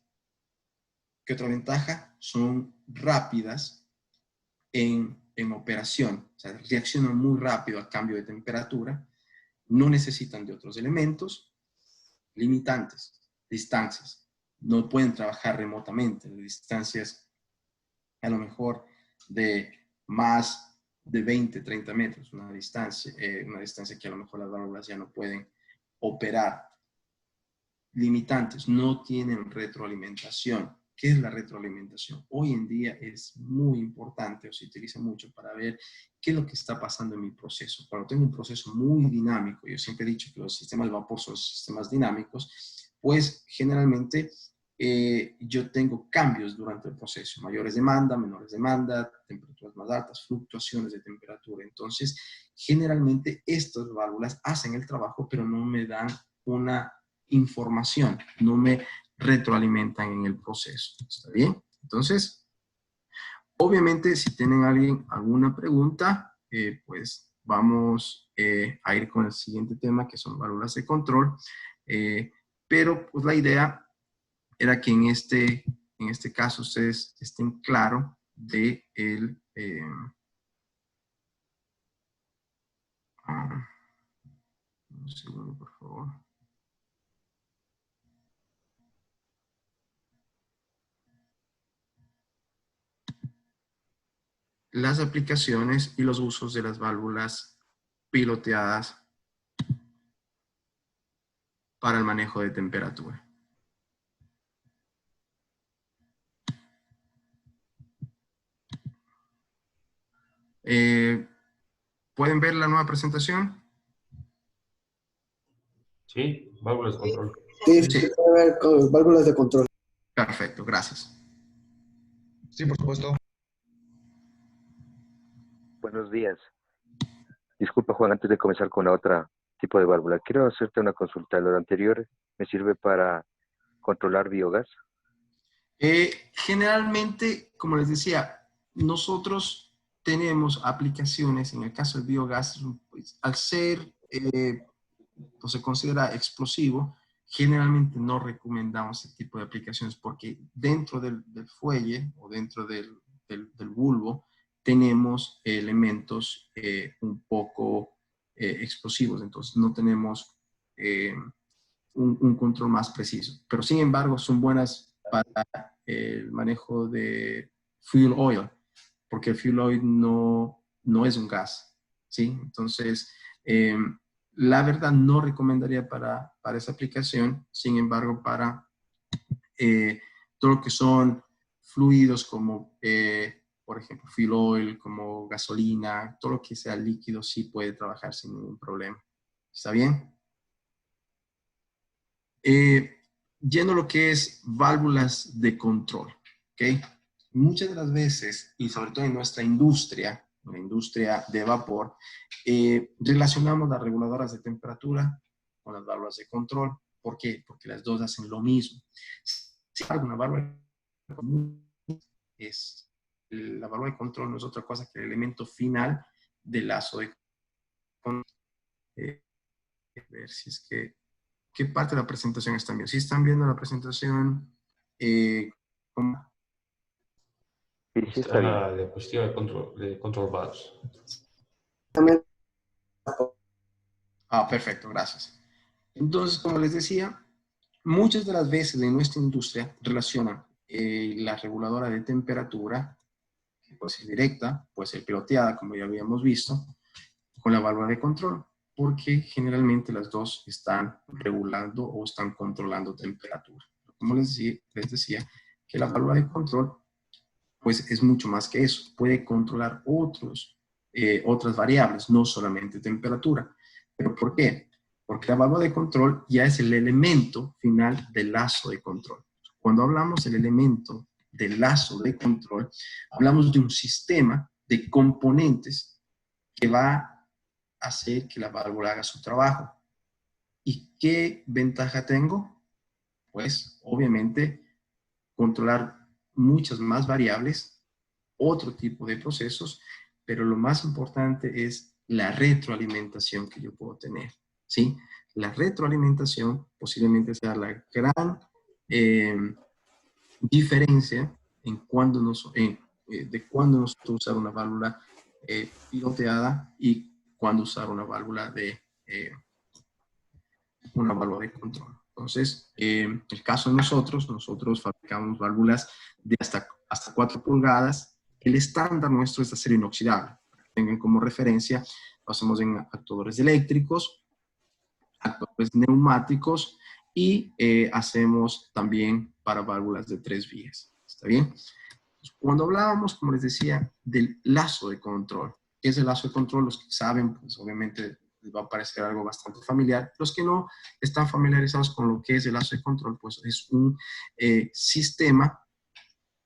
¿Qué otra ventaja? Son rápidas en operación. O sea, reaccionan muy rápido al cambio de temperatura. No necesitan de otros elementos. Limitantes, distancias. no pueden trabajar remotamente, de distancias a lo mejor de más de 20, 30 metros, una distancia que a lo mejor las válvulas ya no pueden operar. Limitantes, no tienen retroalimentación. ¿Qué es la retroalimentación? Hoy en día es muy importante o se utiliza mucho para ver qué es lo que está pasando en mi proceso. Cuando tengo un proceso muy dinámico, yo siempre he dicho que los sistemas de vapor son sistemas dinámicos, pues generalmente yo tengo cambios durante el proceso, mayores demanda, menores demanda, temperaturas más altas, fluctuaciones de temperatura. Entonces, generalmente estas válvulas hacen el trabajo, pero no me dan una información, no me retroalimentan en el proceso. ¿Está bien? Entonces, obviamente, si tienen alguna pregunta, pues vamos a ir con el siguiente tema, que son válvulas de control. Pero pues la idea era que en este caso ustedes estén claros de un segundo, por favor. Las aplicaciones y los usos de las válvulas piloteadas para el manejo de temperatura. ¿Pueden ver la nueva presentación? Sí, válvulas de control. Sí, sí, puede ver con válvulas de control. Perfecto, gracias. Sí, por supuesto. Buenos días. Disculpa, Juan, antes de comenzar con la otra tipo de válvula, quiero hacerte una consulta. Lo anterior me sirve para controlar biogás. Generalmente, como les decía, nosotros tenemos aplicaciones, en el caso del biogás, pues, al ser, pues se considera explosivo, generalmente no recomendamos este tipo de aplicaciones porque dentro del fuelle o dentro del bulbo tenemos elementos un poco explosivos, entonces no tenemos un control más preciso. Pero sin embargo son buenas para el manejo de fuel oil, porque el fuel oil no es un gas, ¿sí? Entonces, la verdad no recomendaría para esa aplicación, sin embargo, para todo lo que son fluidos como, por ejemplo, fuel oil, como gasolina, todo lo que sea líquido sí puede trabajar sin ningún problema. ¿Está bien? Yendo a lo que es válvulas de control, ¿ok? Muchas de las veces, y sobre todo en nuestra industria, la industria de vapor, relacionamos las reguladoras de temperatura con las válvulas de control. ¿Por qué? Porque las dos hacen lo mismo. Sin embargo, una válvula la válvula de control no es otra cosa que el elemento final del lazo de control. A ver si es que ¿qué parte de la presentación están viendo? ¿Sí están viendo la presentación? ¿Cómo? Sí, Está la diapositiva de control valves. También. Perfecto, gracias. Entonces, como les decía, muchas de las veces en nuestra industria relacionan la reguladora de temperatura, que puede ser directa, puede ser piloteada, como ya habíamos visto, con la válvula de control, porque generalmente las dos están regulando o están controlando temperatura. Como les decía, que la válvula de control pues es mucho más que eso. Puede controlar otras variables, no solamente temperatura. ¿Pero por qué? Porque la válvula de control ya es el elemento final del lazo de control. Cuando hablamos del elemento del lazo de control, hablamos de un sistema de componentes que va a hacer que la válvula haga su trabajo. ¿Y qué ventaja tengo? Pues, obviamente, controlar muchas más variables, otro tipo de procesos, pero lo más importante es la retroalimentación que yo puedo tener, ¿sí? La retroalimentación posiblemente sea la gran diferencia en cuándo de cuándo nosotros usar una válvula piloteada y cuándo usar una válvula de control. Entonces, el caso de nosotros fabricamos válvulas de hasta 4 pulgadas. El estándar nuestro es acero inoxidable. Para que tengan como referencia, lo hacemos en actuadores eléctricos, actuadores neumáticos y hacemos también para válvulas de 3 vías. ¿Está bien? Cuando hablábamos, como les decía, del lazo de control, ¿qué es el lazo de control? Los que saben, pues obviamente les va a parecer algo bastante familiar. Los que no están familiarizados con lo que es el lazo de control, pues es un sistema,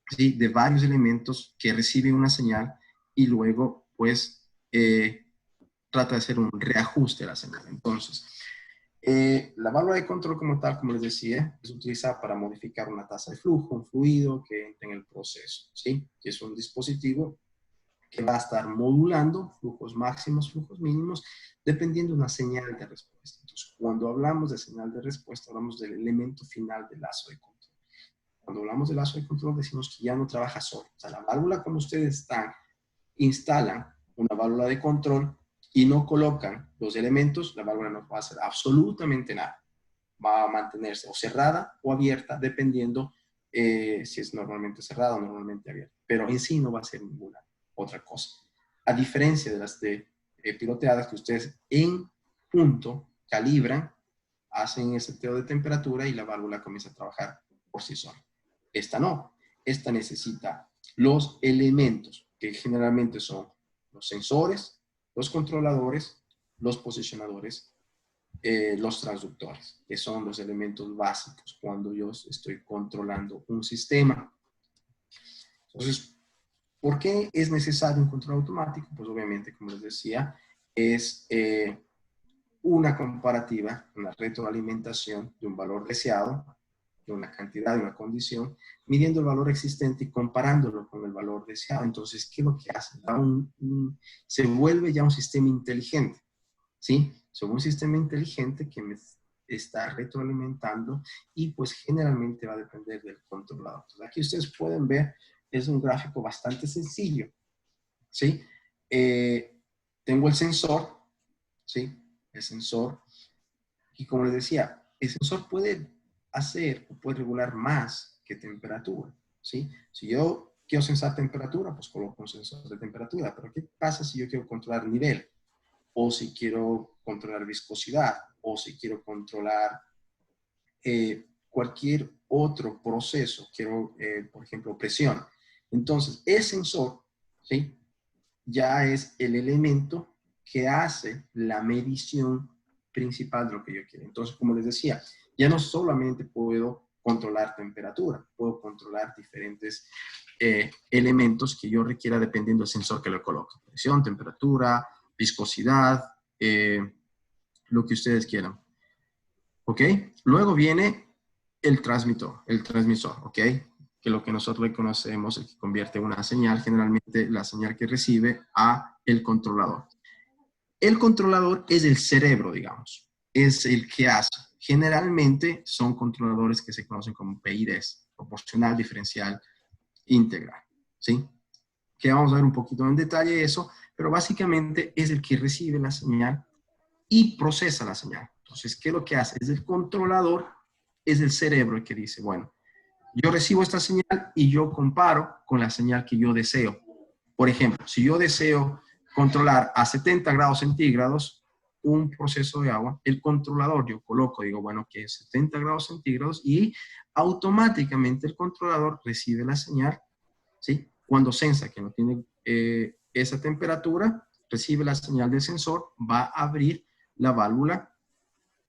¿sí?, de varios elementos que reciben una señal y luego, pues, trata de hacer un reajuste a la señal. Entonces, la válvula de control como tal, como les decía, es utilizada para modificar una tasa de flujo, un fluido que entra en el proceso, ¿sí? Que es un dispositivo que va a estar modulando flujos máximos, flujos mínimos, dependiendo de una señal de respuesta. Entonces, cuando hablamos de señal de respuesta, hablamos del elemento final del lazo de control. Cuando hablamos del lazo de control, decimos que ya no trabaja solo. O sea, la válvula, como ustedes instalan una válvula de control y no colocan los elementos, la válvula no va a hacer absolutamente nada. Va a mantenerse o cerrada o abierta, dependiendo si es normalmente cerrada o normalmente abierta. Pero en sí no va a hacer ninguna otra cosa. A diferencia de las piloteadas, que ustedes en punto calibran, hacen el seteo de temperatura y la válvula comienza a trabajar por sí sola. Esta no. Esta necesita los elementos, que generalmente son los sensores, los controladores, los posicionadores, los transductores, que son los elementos básicos cuando yo estoy controlando un sistema. Entonces, ¿por qué es necesario un control automático? Pues obviamente, como les decía, es una comparativa, una retroalimentación de un valor deseado, de una cantidad, de una condición, midiendo el valor existente y comparándolo con el valor deseado. Entonces, ¿qué es lo que hace? Se vuelve ya un sistema inteligente, ¿sí? Es un sistema inteligente que me está retroalimentando y pues generalmente va a depender del controlador. Entonces, aquí ustedes pueden ver, es un gráfico bastante sencillo, ¿sí? Tengo el sensor, ¿sí? El sensor, y como les decía, el sensor puede hacer o puede regular más que temperatura, ¿sí? Si yo quiero sensar temperatura, pues coloco un sensor de temperatura, pero ¿qué pasa si yo quiero controlar nivel? O si quiero controlar viscosidad, o si quiero controlar cualquier otro proceso, quiero, por ejemplo, presión. Entonces, el sensor, ¿sí?, ya es el elemento que hace la medición principal de lo que yo quiero. Entonces, como les decía, ya no solamente puedo controlar temperatura, puedo controlar diferentes elementos que yo requiera dependiendo del sensor que le coloque. Presión, temperatura, viscosidad, lo que ustedes quieran. ¿Ok? Luego viene el transmisor, ¿ok? Que lo que nosotros le conocemos, el que convierte una señal, generalmente la señal que recibe, a el controlador. El controlador es el cerebro, digamos, es el que hace. Generalmente son controladores que se conocen como PIDs, proporcional, diferencial, integral, ¿sí? Que vamos a ver un poquito en detalle eso, pero básicamente es el que recibe la señal y procesa la señal. Entonces, ¿qué es lo que hace? Es el controlador, es el cerebro el que dice, bueno, yo recibo esta señal y yo comparo con la señal que yo deseo. Por ejemplo, si yo deseo controlar a 70 grados centígrados un proceso de agua, el controlador, yo coloco, digo, bueno, que es 70 grados centígrados y automáticamente el controlador recibe la señal, ¿sí? Cuando sensa que no tiene esa temperatura, recibe la señal del sensor, va a abrir la válvula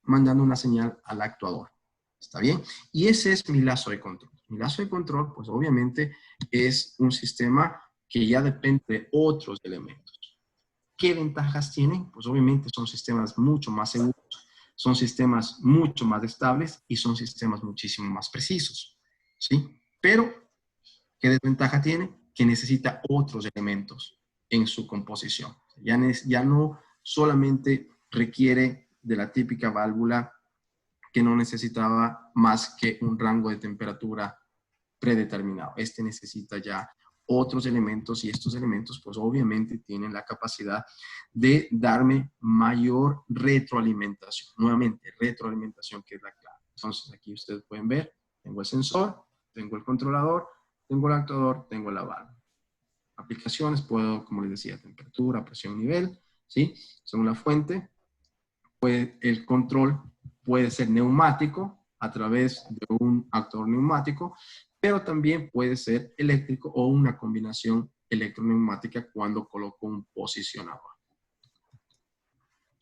mandando una señal al actuador. ¿Está bien? Y ese es mi lazo de control. Mi lazo de control, pues obviamente es un sistema que ya depende de otros elementos. ¿Qué ventajas tienen? Pues obviamente son sistemas mucho más seguros, son sistemas mucho más estables y son sistemas muchísimo más precisos, ¿sí? Pero, ¿qué desventaja tiene? Que necesita otros elementos en su composición. Ya no solamente requiere de la típica válvula que no necesitaba más que un rango de temperatura predeterminado. Este necesita ya otros elementos y estos elementos pues obviamente tienen la capacidad de darme mayor retroalimentación. Nuevamente, retroalimentación que es la clave. Entonces, aquí ustedes pueden ver, tengo el sensor, tengo el controlador, tengo el actuador, tengo la válvula. Aplicaciones, puedo, como les decía, temperatura, presión, nivel, ¿sí? Según la fuente, pues el control puede ser neumático a través de un actuador neumático, pero también puede ser eléctrico o una combinación electroneumática cuando coloco un posicionador.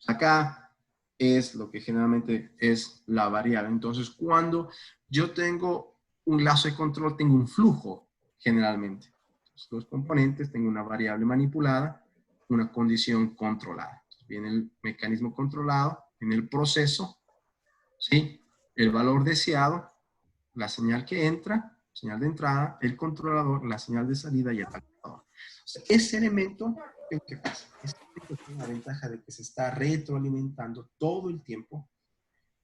Acá es lo que generalmente es la variable. Entonces, cuando yo tengo un lazo de control, tengo un flujo generalmente. Entonces, los componentes, tengo una variable manipulada, una condición controlada. Entonces, viene el mecanismo controlado, en el proceso, ¿sí? El valor deseado, la señal que entra, señal de entrada, el controlador, la señal de salida y el actuador. O sea, ese elemento, ¿qué pasa? Ese elemento tiene la ventaja de que se está retroalimentando todo el tiempo.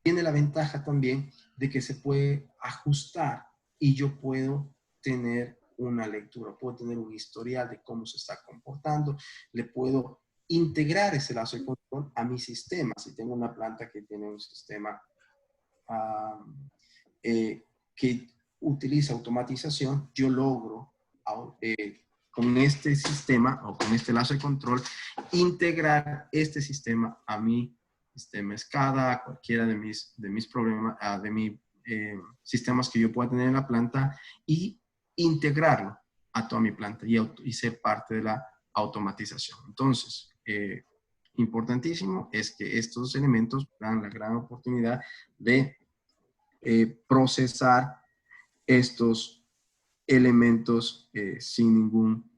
Tiene la ventaja también de que se puede ajustar y yo puedo tener una lectura, puedo tener un historial de cómo se está comportando, le puedo integrar ese lazo de control a mi sistema. Si tengo una planta que tiene un sistema que utiliza automatización, yo logro con este sistema o con este lazo de control integrar este sistema a mi sistema SCADA, a cualquiera de mis problemas, de mis sistemas que yo pueda tener en la planta y integrarlo a toda mi planta y ser parte de la automatización. Entonces, importantísimo es que estos elementos dan la gran oportunidad de procesar estos elementos sin ningún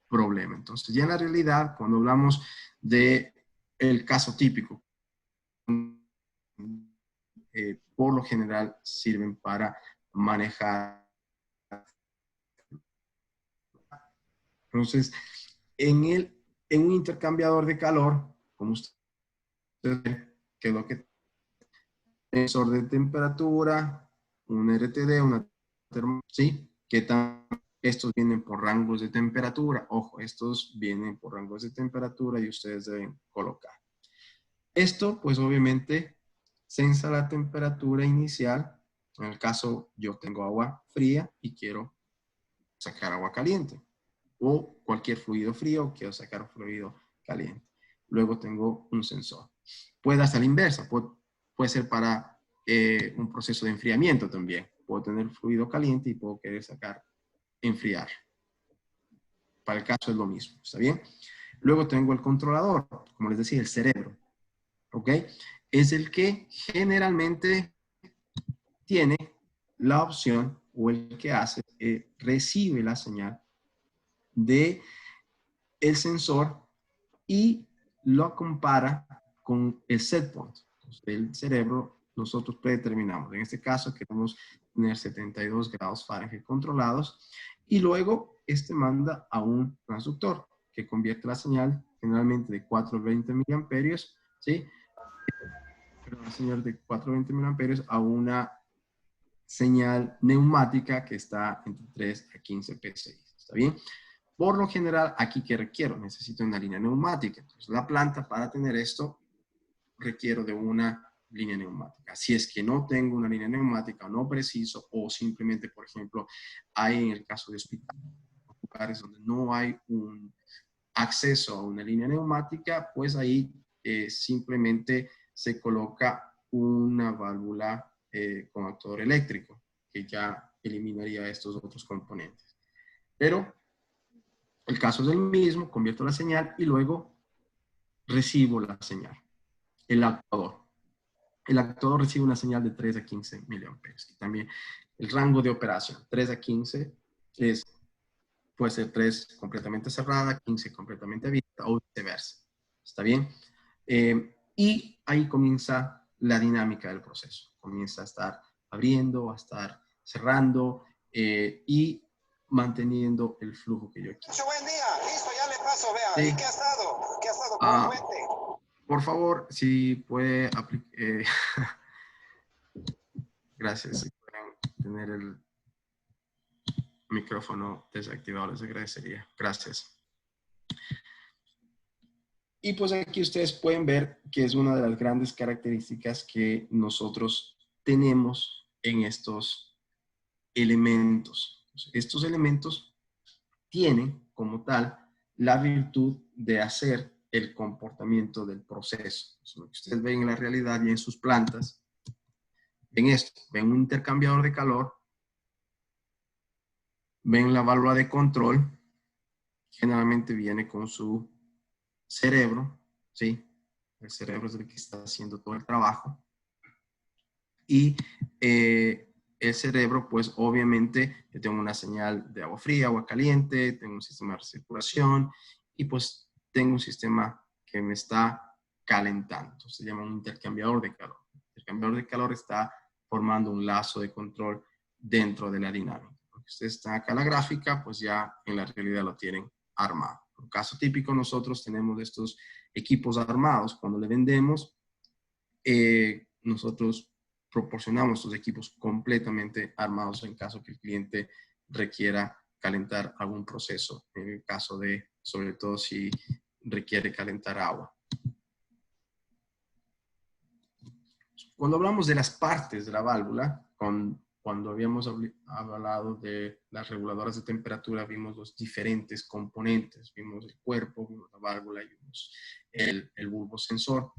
problema. Entonces, ya en la realidad, cuando hablamos de el caso típico, por lo general sirven para manejar. Entonces, en un intercambiador de calor, como ustedes ven, que es lo que sensor de temperatura, un RTD, una termo, ¿sí? Estos vienen por rangos de temperatura. Ojo, estos vienen por rangos de temperatura y ustedes deben colocar. Esto, pues obviamente, sensa la temperatura inicial. En el caso, yo tengo agua fría y quiero sacar agua caliente. O cualquier fluido frío, quiero sacar un fluido caliente. Luego tengo un sensor. Puede ser a la inversa. Puede ser para un proceso de enfriamiento también. Puedo tener fluido caliente y puedo querer enfriar. Para el caso es lo mismo, ¿está bien? Luego tengo el controlador, como les decía, el cerebro, ¿ok? Es el que generalmente tiene la opción o el que hace, recibe la señal de el sensor y lo compara con el set point. Entonces, el cerebro nosotros predeterminamos. En este caso queremos tener 72 grados Fahrenheit controlados y luego este manda a un transductor que convierte la señal generalmente de 420 miliamperios, ¿sí? Una señal de 420 miliamperios a una señal neumática que está entre 3 a 15 PSI. ¿Está bien? Por lo general, aquí que requiero, necesito una línea neumática. Entonces, la planta para tener esto requiero de una línea neumática. Si es que no tengo una línea neumática o no preciso, o simplemente, por ejemplo, hay en el caso de hospitales, lugares donde no hay un acceso a una línea neumática, pues ahí simplemente se coloca una válvula con actuador eléctrico, que ya eliminaría estos otros componentes. Pero el caso es el mismo, convierto la señal y luego recibo la señal. El actuador. El actuador recibe una señal de 3 a 15 miliamperios. Y también el rango de operación, 3 a 15 puede ser 3 completamente cerrada, 15 completamente abierta o viceversa. ¿Está bien? Y ahí comienza la dinámica del proceso. Comienza a estar abriendo, a estar cerrando y manteniendo el flujo que yo quiero. Buen día, listo, ya le paso, vea. Sí. ¿Y qué ha estado? ¿Qué ha estado? ¿Cómo cuente? Por favor, si puede gracias, si pueden tener el micrófono desactivado, les agradecería. Gracias. Y pues aquí ustedes pueden ver que es una de las grandes características que nosotros tenemos en estos elementos. Estos elementos tienen como tal la virtud de hacer el comportamiento del proceso. Lo que ustedes ven en la realidad y en sus plantas, ven esto, ven un intercambiador de calor, ven la válvula de control, generalmente viene con su cerebro, ¿sí? El cerebro es el que está haciendo todo el trabajo. Y el cerebro, pues obviamente, yo tengo una señal de agua fría, agua caliente, tengo un sistema de recirculación y pues tengo un sistema que me está calentando. Se llama un intercambiador de calor. El intercambiador de calor está formando un lazo de control dentro de la dinámica. Porque ustedes están acá en la gráfica, pues ya en la realidad lo tienen armado. En un caso típico, nosotros tenemos estos equipos armados. Cuando le vendemos, nosotros proporcionamos estos equipos completamente armados en caso que el cliente requiera calentar algún proceso, en el caso de, sobre todo si requiere calentar agua. Cuando hablamos de las partes de la válvula, cuando habíamos hablado de las reguladoras de temperatura, vimos los diferentes componentes, vimos el cuerpo, vimos la válvula y vimos el bulbo sensor.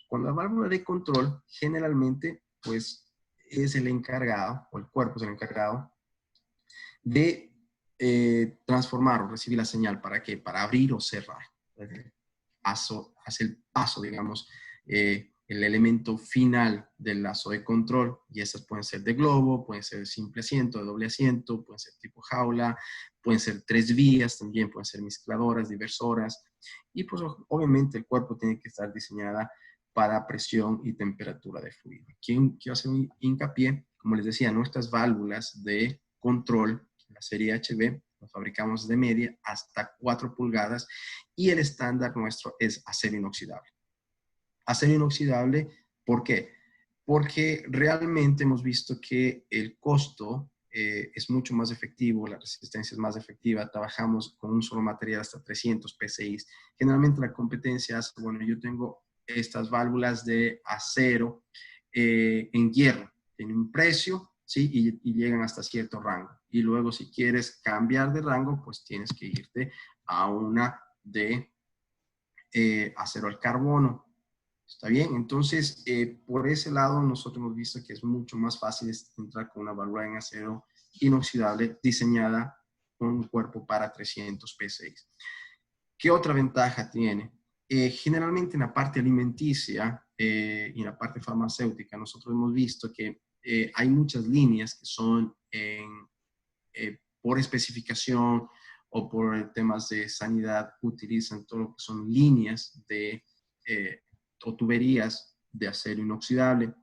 Cuando la válvula de control, generalmente, pues, es el encargado, o el cuerpo es el encargado, de transformar o recibir la señal. ¿Para qué? Para abrir o cerrar. Hace el paso, digamos, el elemento final del lazo de control, y esas pueden ser de globo, pueden ser de simple asiento, de doble asiento, pueden ser tipo jaula, pueden ser 3 vías también, pueden ser mezcladoras, diversoras, y pues obviamente el cuerpo tiene que estar diseñada para presión y temperatura de fluido. Quiero hacer un hincapié, como les decía, nuestras válvulas de control, la serie HB, las fabricamos de media hasta 4 pulgadas y el estándar nuestro es acero inoxidable. Acero inoxidable, ¿por qué? Porque realmente hemos visto que el costo es mucho más efectivo, la resistencia es más efectiva, trabajamos con un solo material hasta 300 PSI. Generalmente la competencia hace, bueno, yo tengo estas válvulas de acero en hierro, tienen un precio, ¿sí? Y llegan hasta cierto rango. Y luego si quieres cambiar de rango, pues tienes que irte a una de acero al carbono. ¿Está bien? Entonces, por ese lado, nosotros hemos visto que es mucho más fácil entrar con una válvula en acero inoxidable diseñada con un cuerpo para 300 PSI. ¿Qué otra ventaja tiene? Generalmente en la parte alimenticia y en la parte farmacéutica, nosotros hemos visto que hay muchas líneas que son por especificación o por temas de sanidad, utilizan todo lo que son líneas de o tuberías de acero inoxidable,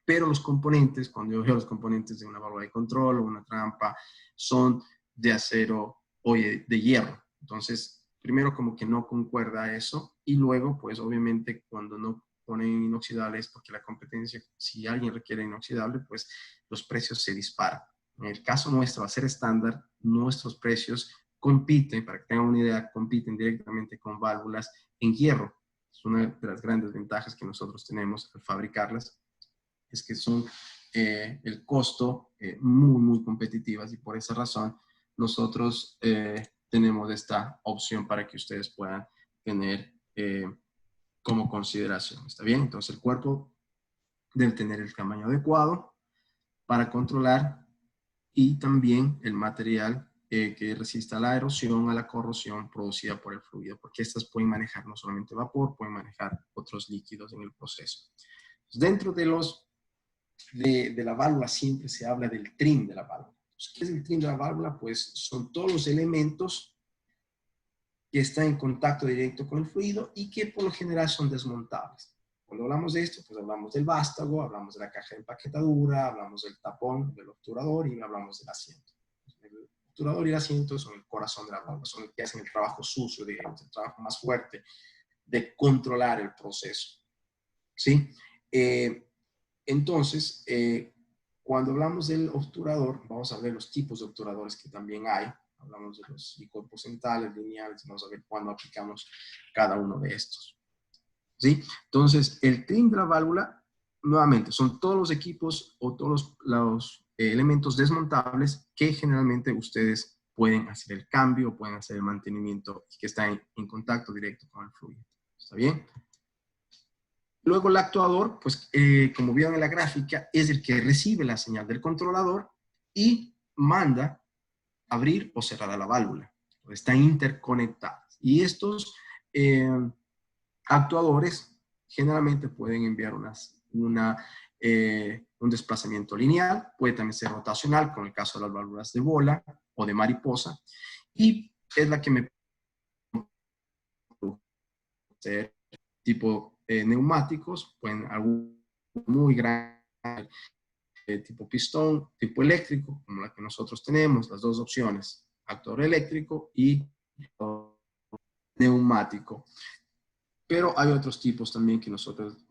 pero los componentes, cuando yo veo los componentes de una válvula de control o una trampa, son de acero o de hierro. Entonces, primero como que no concuerda eso, y luego, pues obviamente cuando no ponen inoxidables, porque la competencia, si alguien requiere inoxidable, pues los precios se disparan. En el caso nuestro, a ser estándar, nuestros precios compiten, para que tengan una idea, compiten directamente con válvulas en hierro. Es una de las grandes ventajas que nosotros tenemos al fabricarlas, es que son el costo muy competitivas, y por esa razón nosotros tenemos esta opción para que ustedes puedan tener como consideración. ¿Está bien? Entonces el cuerpo debe tener el tamaño adecuado para controlar, y también el material que resista a la erosión, a la corrosión producida por el fluido, porque estas pueden manejar no solamente vapor, pueden manejar otros líquidos en el proceso. Entonces, dentro de la válvula siempre se habla del trim de la válvula. Entonces, ¿qué es el trim de la válvula? Pues son todos los elementos que están en contacto directo con el fluido y que por lo general son desmontables. Cuando hablamos de esto, pues hablamos del vástago, hablamos de la caja de empaquetadura, hablamos del tapón, del obturador, y hablamos del asiento. El obturador y el asiento son el corazón de la válvula, son los que hacen el trabajo sucio, digamos, el trabajo más fuerte de controlar el proceso. ¿Sí? Entonces, cuando hablamos del obturador, vamos a ver los tipos de obturadores que también hay. Hablamos de los bicorpocentales, lineales, vamos a ver cuándo aplicamos cada uno de estos. ¿Sí? Entonces, el trim de la válvula nuevamente, son todos los equipos o todos los elementos desmontables que generalmente ustedes pueden hacer el cambio, pueden hacer el mantenimiento que está en contacto directo con el fluido. ¿Está bien? Luego el actuador, pues como vieron en la gráfica, es el que recibe la señal del controlador y manda abrir o cerrar a la válvula. Están interconectadas. Y estos actuadores generalmente pueden enviar un desplazamiento lineal, puede también ser rotacional, como en el caso de las válvulas de bola o de mariposa, y es la que me ser tipo neumáticos, pueden algo muy grande, tipo pistón, tipo eléctrico, como la que nosotros tenemos, las dos opciones, actuador eléctrico y neumático. Pero hay otros tipos también que nosotros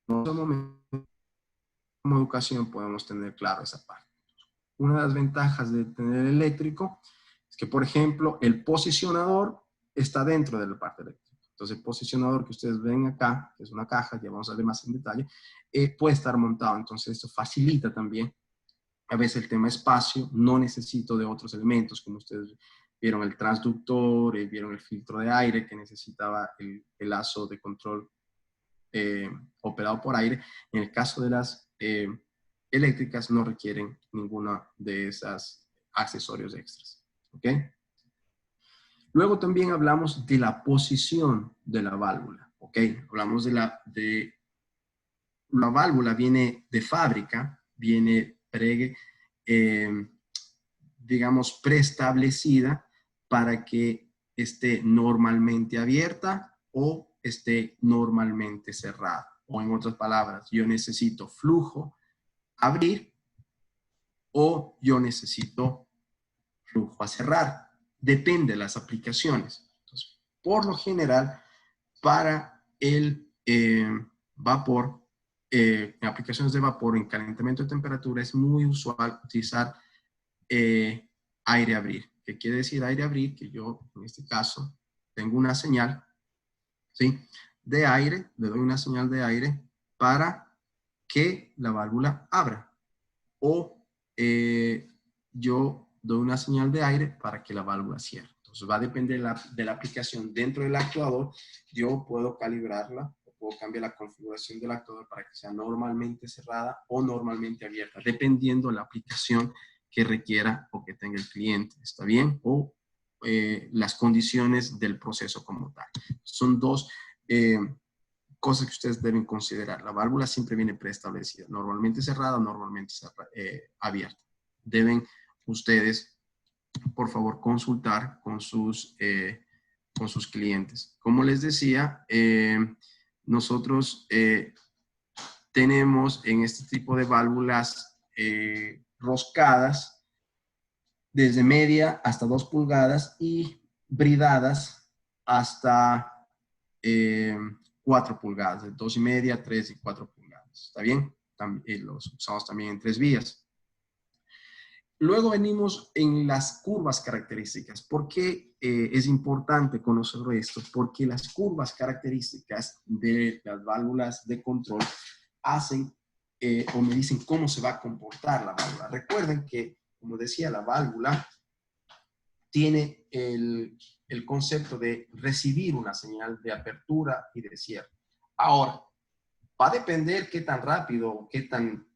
como educación podemos tener claro esa parte. Una de las ventajas de tener eléctrico es que, por ejemplo, el posicionador está dentro de la parte eléctrica. Entonces, el posicionador que ustedes ven acá, que es una caja, ya vamos a ver más en detalle, puede estar montado. Entonces, esto facilita también a veces el tema espacio. No necesito de otros elementos, como ustedes vieron el transductor, vieron el filtro de aire que necesitaba el lazo de control operado por aire. En el caso de las eléctricas no requieren ninguna de esas accesorios extras. ¿Ok? Luego también hablamos de la posición de la válvula. ¿Ok? Hablamos de la válvula viene de fábrica, viene digamos, preestablecida para que esté normalmente abierta o esté normalmente cerrada. O en otras palabras, yo necesito flujo abrir o yo necesito flujo a cerrar. Depende de las aplicaciones. Entonces, por lo general, para el vapor, en aplicaciones de vapor, en calentamiento de temperatura, es muy usual utilizar aire abrir. ¿Qué quiere decir aire abrir? Que yo, en este caso, tengo una señal, ¿sí?, de aire, le doy una señal de aire para que la válvula abra. O yo doy una señal de aire para que la válvula cierre. Entonces va a depender de la aplicación. Dentro del actuador, yo puedo calibrarla, puedo cambiar la configuración del actuador para que sea normalmente cerrada o normalmente abierta, dependiendo de la aplicación que requiera o que tenga el cliente. ¿Está bien? O las condiciones del proceso como tal. Son dos cosas que ustedes deben considerar. La válvula siempre viene preestablecida, normalmente cerrada, normalmente abierta. Deben ustedes, por favor, consultar con sus clientes. Como les decía, nosotros tenemos en este tipo de válvulas roscadas desde media hasta 2 pulgadas y bridadas hasta 4 pulgadas, de 2,5, 3 y 4 pulgadas. ¿Está bien? Los usamos también en 3 vías. Luego venimos en las curvas características. ¿Por qué es importante conocer esto? Porque las curvas características de las válvulas de control hacen o me dicen cómo se va a comportar la válvula. Recuerden que, como decía, la válvula tiene el concepto de recibir una señal de apertura y de cierre. Ahora, va a depender qué tan rápido o qué tan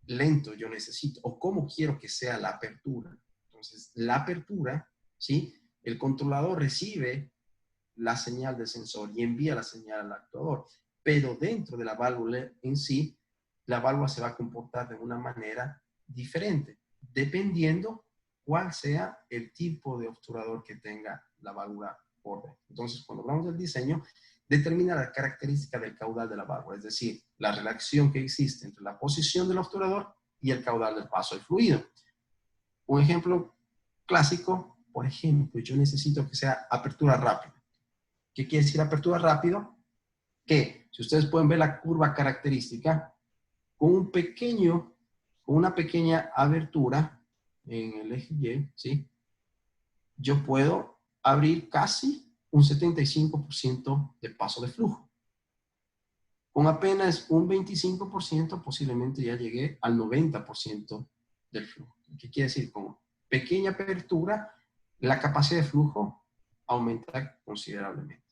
lento yo necesito o cómo quiero que sea la apertura. Entonces, la apertura, ¿sí?, el controlador recibe la señal del sensor y envía la señal al actuador, pero dentro de la válvula en sí, la válvula se va a comportar de una manera diferente, dependiendo cuál sea el tipo de obturador que tenga la válvula por dentro. Entonces, cuando hablamos del diseño, determina la característica del caudal de la válvula, es decir, la relación que existe entre la posición del obturador y el caudal del paso del fluido. Un ejemplo clásico, por ejemplo, yo necesito que sea apertura rápida. ¿Qué quiere decir apertura rápido? Que, si ustedes pueden ver la curva característica, con una pequeña abertura en el eje Y, ¿sí?, yo puedo abrir casi un 75% de paso de flujo. Con apenas un 25% posiblemente ya llegué al 90% del flujo. ¿Qué quiere decir? Con pequeña apertura, la capacidad de flujo aumenta considerablemente.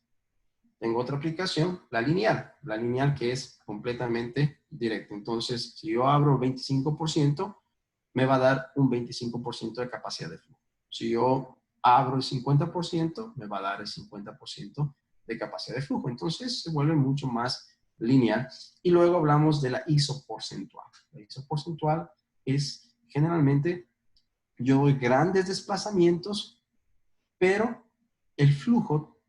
Tengo otra aplicación, la lineal que es completamente directa. Entonces, si yo abro 25%, me va a dar un 25% de capacidad de flujo. Si yo abro el 50%, me va a dar el 50% de capacidad de flujo. Entonces, se vuelve mucho más lineal. Y luego hablamos de la ISO porcentual. La ISO porcentual es generalmente, yo doy grandes desplazamientos, pero el flujo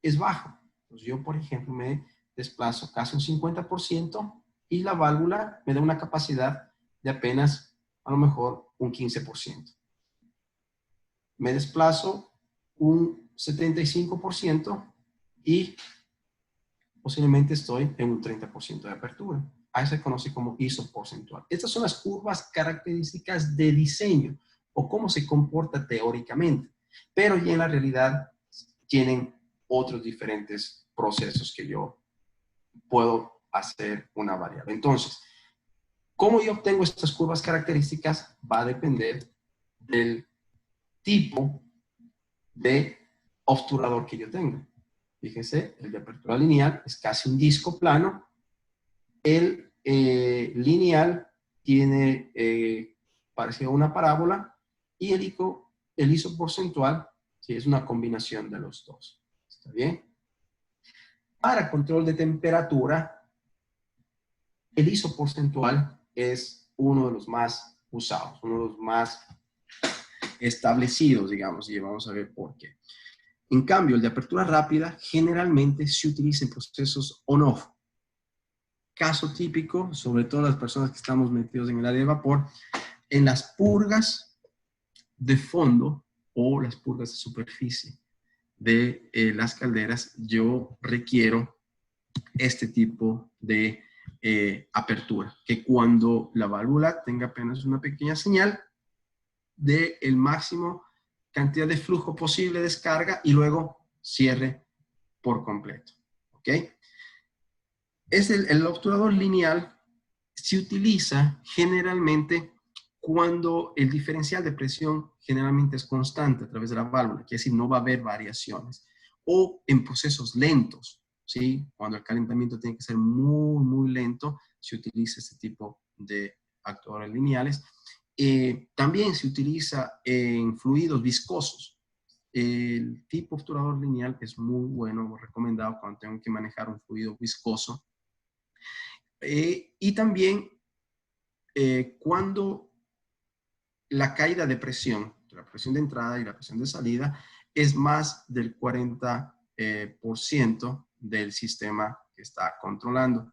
es bajo. Entonces yo, por ejemplo, me desplazo casi un 50% y la válvula me da una capacidad de apenas, a lo mejor, un 15%. Me desplazo un 75% y posiblemente estoy en un 30% de apertura. A eso se conoce como ISO porcentual. Estas son las curvas características de diseño o cómo se comporta teóricamente, pero ya en la realidad tienen otros diferentes procesos que yo puedo hacer una variable. Entonces, ¿cómo yo obtengo estas curvas características? Va a depender del tipo de obturador que yo tenga. Fíjense, el de apertura lineal es casi un disco plano. El lineal tiene parecido a una parábola y el ISO porcentual sí, es una combinación de los dos. ¿Está bien? Para control de temperatura, el ISO porcentual es uno de los más usados, uno de los más establecidos, digamos, y vamos a ver por qué. En cambio, el de apertura rápida generalmente se utiliza en procesos on-off. Caso típico, sobre todo las personas que estamos metidos en el área de vapor, en las purgas de fondo o las purgas de superficie de las calderas, yo requiero este tipo de apertura, que cuando la válvula tenga apenas una pequeña señal de el máximo cantidad de flujo posible de descarga y luego cierre por completo. ¿Ok? El obturador lineal se utiliza generalmente cuando el diferencial de presión generalmente es constante a través de la válvula, quiere decir no va a haber variaciones, o en procesos lentos, ¿sí? Cuando el calentamiento tiene que ser muy, muy lento, se utiliza este tipo de actuadores lineales. También se utiliza en fluidos viscosos. El tipo obturador lineal es muy bueno, recomendado cuando tengo que manejar un fluido viscoso. Y también cuando la caída de presión, la presión de entrada y la presión de salida, es más del 40% del sistema que está controlando.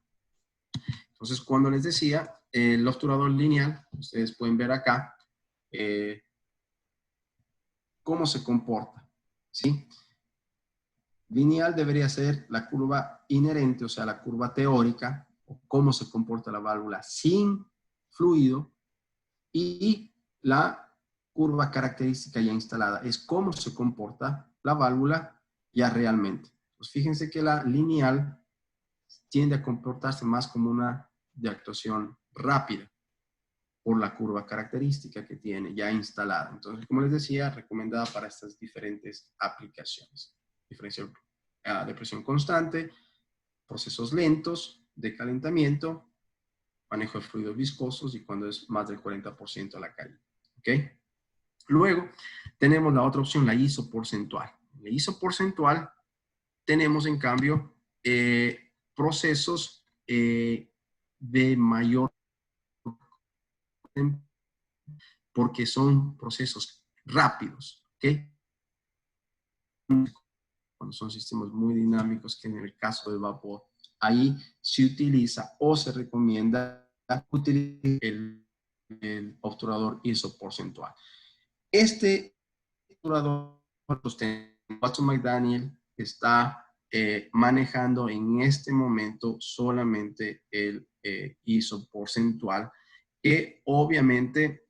Entonces, cuando les decía, el obturador lineal, ustedes pueden ver acá cómo se comporta, ¿sí? Lineal debería ser la curva inherente, o sea, la curva teórica, o cómo se comporta la válvula sin fluido, y la curva característica ya instalada es cómo se comporta la válvula ya realmente. Pues fíjense que la lineal tiende a comportarse más como una de actuación rápida por la curva característica que tiene ya instalada. Entonces, como les decía, recomendada para estas diferentes aplicaciones. Diferencial de presión constante, procesos lentos de calentamiento, manejo de fluidos viscosos y cuando es más del 40% la caída. ¿Ok? Luego, tenemos la otra opción, la ISO porcentual. En la ISO porcentual tenemos, en cambio, procesos de mayor porque son procesos rápidos, ¿ok? Cuando son sistemas muy dinámicos, que en el caso del vapor, ahí se utiliza o se recomienda utilizar el obturador ISO porcentual. Este obturador, Watson McDaniel está manejando en este momento solamente el ISO porcentual, que obviamente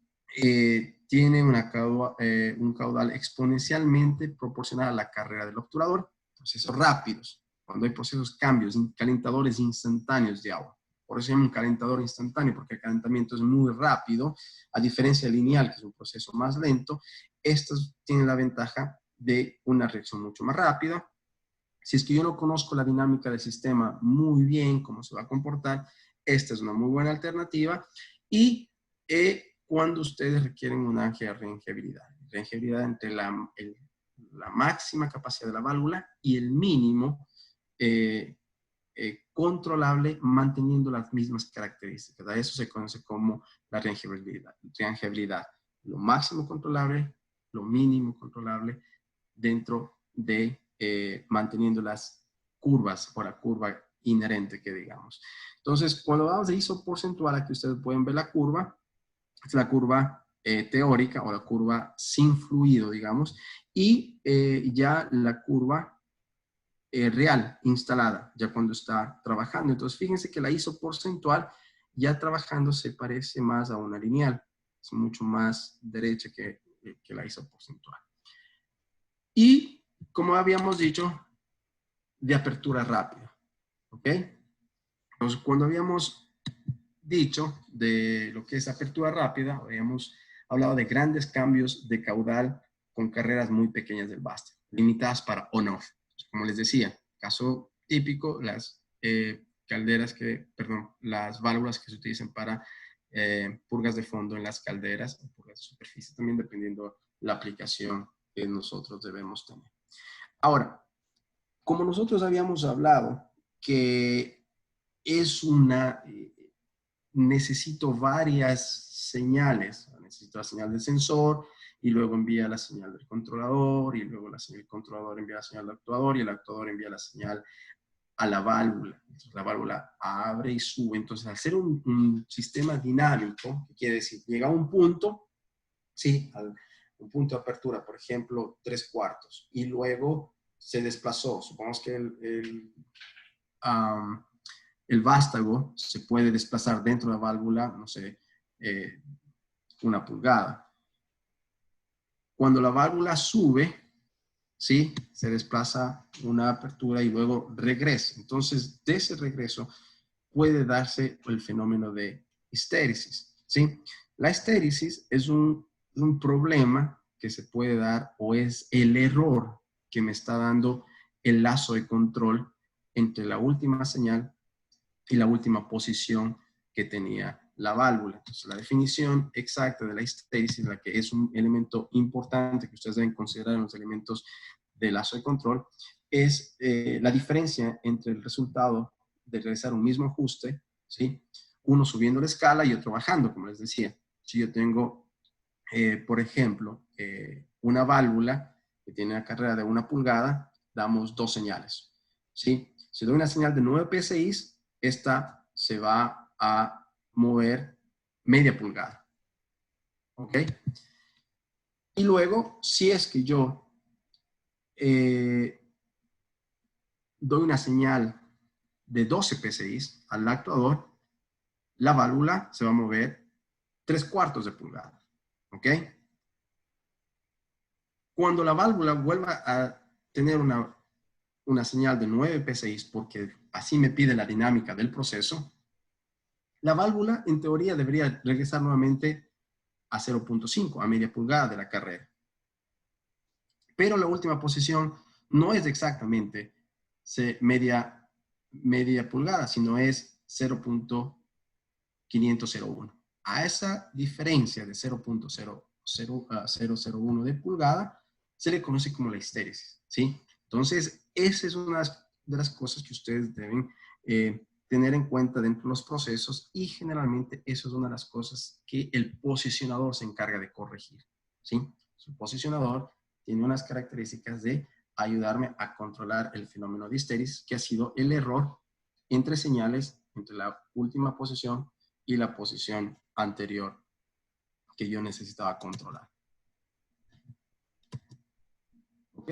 tiene un caudal exponencialmente proporcional a la carrera del obturador. Procesos rápidos, cuando hay procesos, cambios, calentadores instantáneos de agua. Por eso se llama un calentador instantáneo, porque el calentamiento es muy rápido, a diferencia del lineal, que es un proceso más lento. Estos tienen la ventaja de una reacción mucho más rápida. Si es que yo no conozco la dinámica del sistema muy bien, cómo se va a comportar, esta es una muy buena alternativa. Y cuando ustedes requieren una reengiabilidad entre la máxima capacidad de la válvula y el mínimo controlable, manteniendo las mismas características. A eso se conoce como la reengiabilidad. Lo máximo controlable, lo mínimo controlable, dentro de manteniendo las curvas o la curva inherente que digamos. Entonces, cuando hablamos de ISO porcentual, aquí ustedes pueden ver la curva, es la curva teórica o la curva sin fluido, digamos, y ya la curva real, instalada, ya cuando está trabajando. Entonces, fíjense que la ISO porcentual ya trabajando se parece más a una lineal, es mucho más derecha que la ISO porcentual. Y, como habíamos dicho, de apertura rápida, ¿ok? Entonces, cuando habíamos dicho de lo que es apertura rápida, habíamos hablado de grandes cambios de caudal con carreras muy pequeñas del vástago, limitadas para on-off. Como les decía, caso típico, las las válvulas que se utilizan para purgas de fondo en las calderas, o purgas de superficie, también dependiendo la aplicación que nosotros debemos tener. Ahora, como nosotros habíamos hablado, que es necesito varias señales. Necesito la señal del sensor y luego envía la señal del controlador y luego el controlador envía la señal del actuador y el actuador envía la señal a la válvula. Entonces, la válvula abre y sube. Entonces, al ser un sistema dinámico, ¿qué quiere decir? Llega a un punto, ¿sí? Un punto de apertura, por ejemplo, 3/4, y luego se desplazó. Supongamos que el vástago se puede desplazar dentro de la válvula, no sé, 1 pulgada. Cuando la válvula sube, ¿sí? Se desplaza una apertura y luego regresa. Entonces, de ese regreso puede darse el fenómeno de histéresis, ¿sí? La histéresis es un problema que se puede dar, o es el error que me está dando el lazo de control entre la última señal y la última posición que tenía la válvula. Entonces, la definición exacta de la histéresis, la que es un elemento importante que ustedes deben considerar en los elementos de lazo de control, es la diferencia entre el resultado de realizar un mismo ajuste, ¿sí? Uno subiendo la escala y otro bajando, como les decía. Si yo tengo, por ejemplo, una válvula que tiene una carrera de 1 pulgada, damos 2 señales, ¿sí? Si doy una señal de 9 PSI, esta se va a mover media pulgada, ¿ok? Y luego, si es que yo doy una señal de 12 PSI al actuador, la válvula se va a mover 3/4 de pulgada, ¿ok? Cuando la válvula vuelva a tener una señal de 9 PSI, porque así me pide la dinámica del proceso, la válvula en teoría debería regresar nuevamente a 0.5, a media pulgada de la carrera. Pero la última posición no es exactamente media pulgada, sino es 0.501. A esa diferencia de 0.001 de pulgada se le conoce como la histéresis, ¿sí? Entonces, esa es una de las cosas que ustedes deben tener en cuenta dentro de los procesos, y generalmente eso es una de las cosas que el posicionador se encarga de corregir, ¿sí? Su posicionador tiene unas características de ayudarme a controlar el fenómeno de histéresis, que ha sido el error entre señales, entre la última posición y la posición anterior que yo necesitaba controlar. ¿Ok?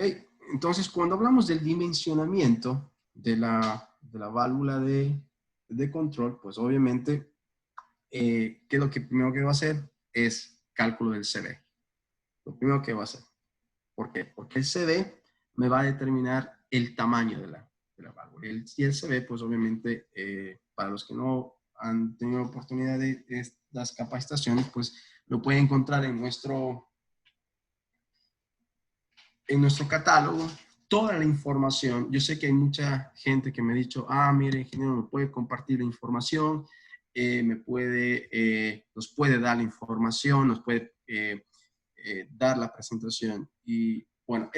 Entonces, cuando hablamos del dimensionamiento de la válvula de control, pues obviamente, ¿qué es lo que primero que va a hacer? Es cálculo del CD. Lo primero que va a hacer. ¿Por qué? Porque el CD me va a determinar el tamaño de la de la válvula. Y el CB, pues obviamente, para los que no han tenido oportunidad de estas capacitaciones, pues lo pueden encontrar en nuestro catálogo. Toda la información. Yo sé que hay mucha gente que me ha dicho, mire, ingeniero, me puede compartir la información, nos puede dar la información, nos puede dar la presentación. Y bueno,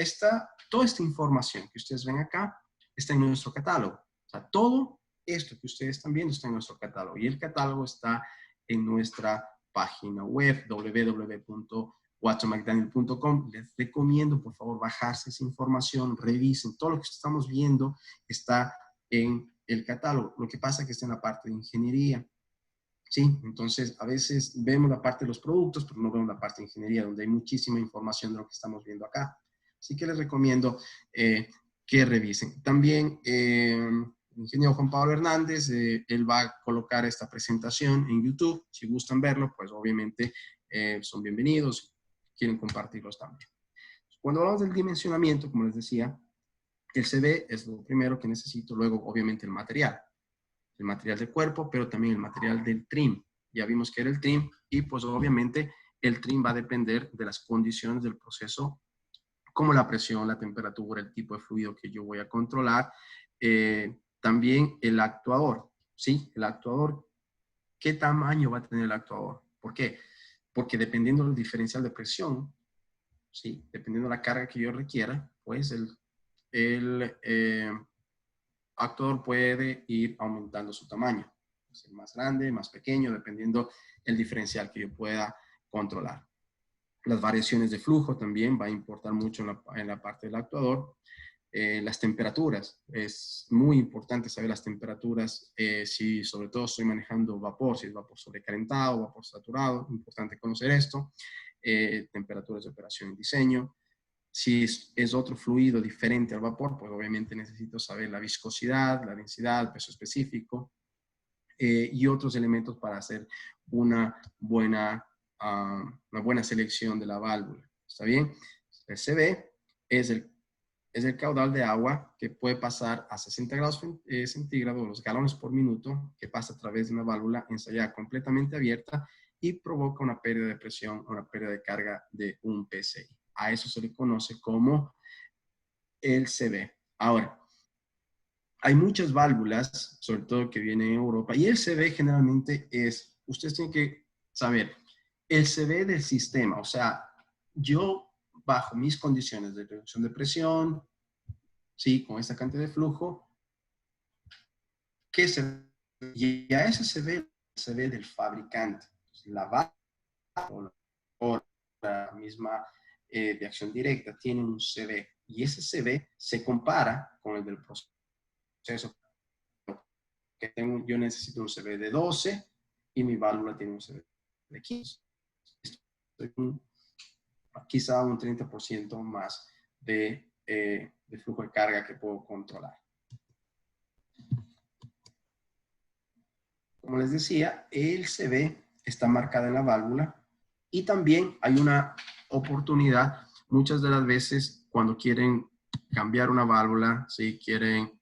toda esta información que ustedes ven acá está en nuestro catálogo. O sea, todo esto que ustedes están viendo está en nuestro catálogo. Y el catálogo está en nuestra página web, www.watsonmcdaniel.com. Les recomiendo, por favor, bajarse esa información, revisen. Todo lo que estamos viendo está en el catálogo. Lo que pasa es que está en la parte de ingeniería. ¿Sí? Entonces, a veces vemos la parte de los productos, pero no vemos la parte de ingeniería, donde hay muchísima información de lo que estamos viendo acá. Así que les recomiendo que revisen. También el ingeniero Juan Pablo Hernández, él va a colocar esta presentación en YouTube. Si gustan verlo, pues obviamente son bienvenidos. Quieren compartirlos también. Cuando hablamos del dimensionamiento, como les decía, el CB es lo primero que necesito, luego obviamente el material del cuerpo, pero también el material del trim. Ya vimos que era el trim y pues obviamente el trim va a depender de las condiciones del proceso, como la presión, la temperatura, el tipo de fluido que yo voy a controlar. También el actuador, ¿sí? El actuador, ¿qué tamaño va a tener el actuador? ¿Por qué? Porque dependiendo del diferencial de presión, ¿sí? Dependiendo de la carga que yo requiera, pues el actuador puede ir aumentando su tamaño. Ser más grande, más pequeño, dependiendo el diferencial que yo pueda controlar. Las variaciones de flujo también va a importar mucho en la parte del actuador. Las temperaturas, es muy importante saber las temperaturas, si sobre todo estoy manejando vapor, si es vapor sobrecalentado, vapor saturado, importante conocer esto. Temperaturas de operación y diseño. Si es otro fluido diferente al vapor, pues obviamente necesito saber la viscosidad, la densidad, el peso específico y otros elementos para hacer una buena selección de la válvula. ¿Está bien? El CB es el caudal de agua que puede pasar a 60 grados centígrados, los galones por minuto, que pasa a través de una válvula ensayada completamente abierta y provoca una pérdida de presión, una pérdida de carga de 1 PSI. A eso se le conoce como el CB. Ahora, hay muchas válvulas, sobre todo que vienen en Europa, y el CB generalmente ustedes tienen que saber, el CB del sistema, o sea, yo bajo mis condiciones de reducción de presión, ¿sí? Con esta cantidad de flujo, y a ese CB del fabricante, la válvula o la misma de acción directa tiene un CB y ese CB se compara con el del proceso que yo necesito un CB de 12 y mi válvula tiene un CB de 15. Quizá un 30% más de flujo de carga que puedo controlar. Como les decía, el CB está marcado en la válvula y también hay una oportunidad muchas de las veces cuando quieren cambiar una válvula, si quieren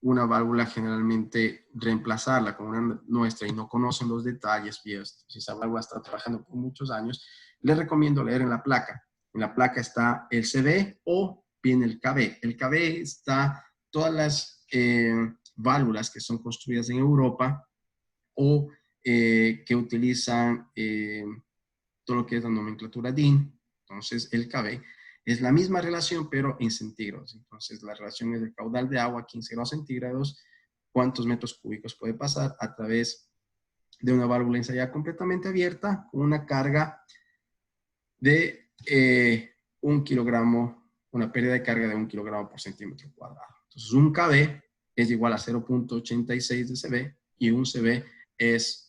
una válvula generalmente reemplazarla con una nuestra y no conocen los detalles, si esa válvula está trabajando por muchos años, les recomiendo leer en la placa. En la placa está el CB o bien el KB. El KB está todas las válvulas que son construidas en Europa o que utilizan todo lo que es la nomenclatura DIN. Entonces, el KB es la misma relación, pero en centígrados. Entonces, la relación es el caudal de agua a 15 grados centígrados, cuántos metros cúbicos puede pasar a través de una válvula ensayada completamente abierta con una carga de 1 kilogramo, una pérdida de carga de 1 kilogramo por centímetro cuadrado. Entonces, un KB es igual a 0.86 de CB y un CB es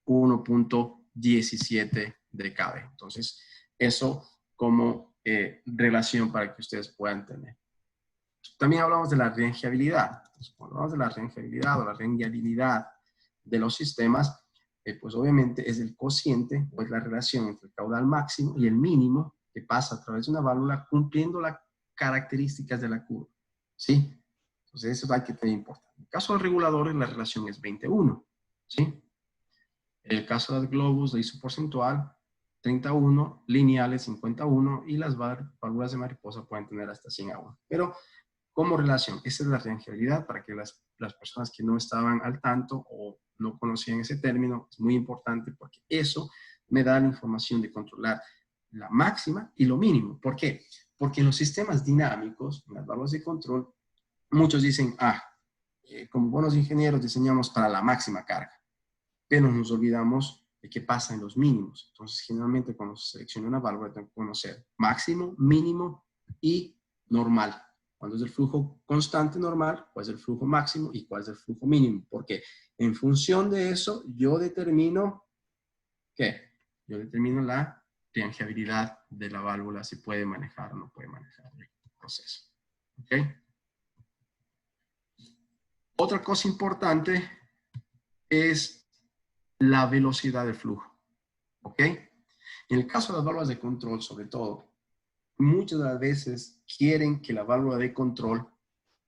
1.17 de KB. Entonces, eso como relación para que ustedes puedan tener. También hablamos de la rengibilidad. Entonces, cuando hablamos de la rengibilidad o la rengibilidad de los sistemas, pues obviamente es el cociente o es la relación entre el caudal máximo y el mínimo que pasa a través de una válvula cumpliendo características de la curva, ¿sí? Entonces, eso hay que tener importante. En el caso de los reguladores, la relación es 20:1, ¿sí? En el caso del globus, la isoporcentual, 31, lineales 51, y las válvulas de mariposa pueden tener hasta 100:1. Pero, como relación, esa es la triangularidad para que las personas que no estaban al tanto o no conocían ese término, es muy importante porque eso me da la información de controlar la máxima y lo mínimo. ¿Por qué? Porque en los sistemas dinámicos, en las válvulas de control, muchos dicen, como buenos ingenieros diseñamos para la máxima carga, pero nos olvidamos de qué pasa en los mínimos. Entonces, generalmente cuando se selecciona una válvula, tengo que conocer máximo, mínimo y normal. Cuando es el flujo constante normal, cuál es el flujo máximo y cuál es el flujo mínimo. Porque en función de eso, yo determino, ¿qué? Yo determino la triangulabilidad de la válvula, si puede manejar o no puede manejar el proceso. ¿Ok? Otra cosa importante es la velocidad del flujo. ¿Ok? En el caso de las válvulas de control, sobre todo, muchas de las veces quieren que la válvula de control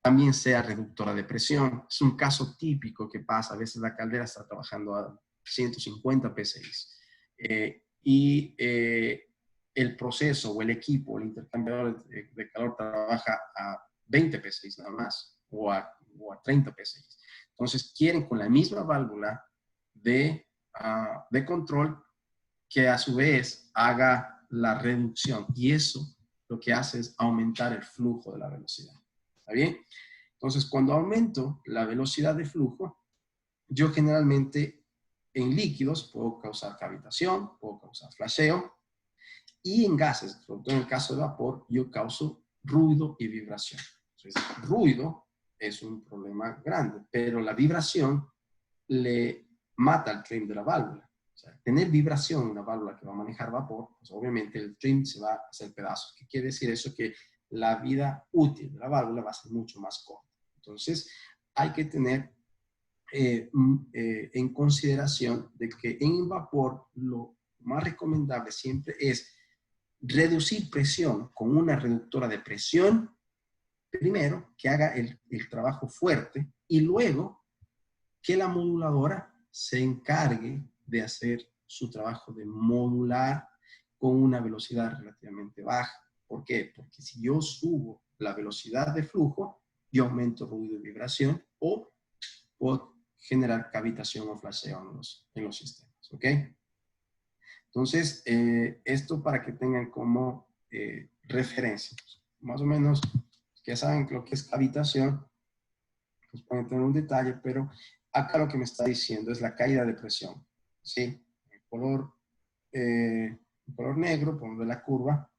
también sea reductora de presión. Es un caso típico que pasa. A veces la caldera está trabajando a 150 PSI. El proceso o el equipo, el intercambiador de calor trabaja a 20 PSI nada más o a 30 PSI. Entonces quieren con la misma válvula de control que a su vez haga la reducción, y eso lo que hace es aumentar el flujo de la velocidad. ¿Está bien? Entonces, cuando aumento la velocidad de flujo, yo generalmente en líquidos puedo causar cavitación, puedo causar flasheo, y en gases, sobre todo en el caso de vapor, yo causo ruido y vibración. Entonces, ruido es un problema grande, pero la vibración le mata el trim de la válvula. O sea, tener vibración en una válvula que va a manejar vapor, pues obviamente el trim se va a hacer pedazos. ¿Qué quiere decir eso? Que la vida útil de la válvula va a ser mucho más corta. Entonces, hay que tener en consideración de que en vapor lo más recomendable siempre es reducir presión con una reductora de presión, primero, que haga el trabajo fuerte, y luego que la moduladora se encargue de hacer su trabajo de modular con una velocidad relativamente baja. ¿Por qué? Porque si yo subo la velocidad de flujo, yo aumento ruido y vibración o puedo generar cavitación o flasheo en los sistemas. ¿Ok? Entonces, esto para que tengan como referencia. Más o menos, ya saben lo que es cavitación, pues pueden tener un detalle, pero acá lo que me está diciendo es la caída de presión, ¿sí? El color negro, pongo la curva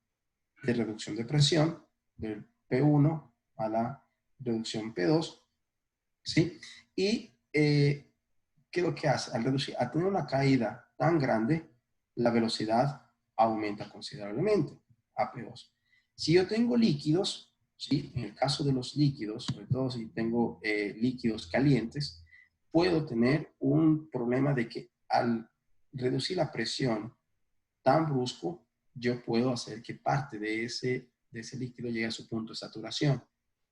de reducción de presión, del P1 a la reducción P2, ¿sí? Y ¿qué es lo que hace? Al tener una caída tan grande, la velocidad aumenta considerablemente a P2. Si yo tengo líquidos, ¿sí? En el caso de los líquidos, sobre todo si tengo líquidos calientes, puedo tener un problema de que al reducir la presión tan brusco, yo puedo hacer que parte de ese líquido llegue a su punto de saturación,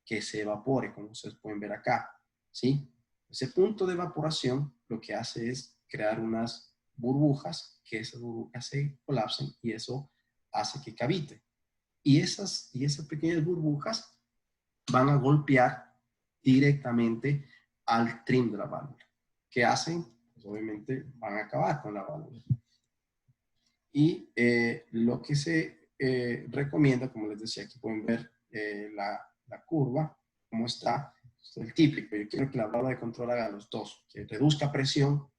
que se evapore, como ustedes pueden ver acá, ¿sí? Ese punto de evaporación lo que hace es crear unas burbujas, que esas burbujas se colapsen y eso hace que cavite. Y esas pequeñas burbujas van a golpear directamente al trim de la válvula. ¿Qué hacen? Pues obviamente van a acabar con la válvula. Y lo que se recomienda, como les decía, aquí pueden ver la curva, cómo está. Esto es el típico. Yo quiero que la válvula de control haga los dos, que reduzca presión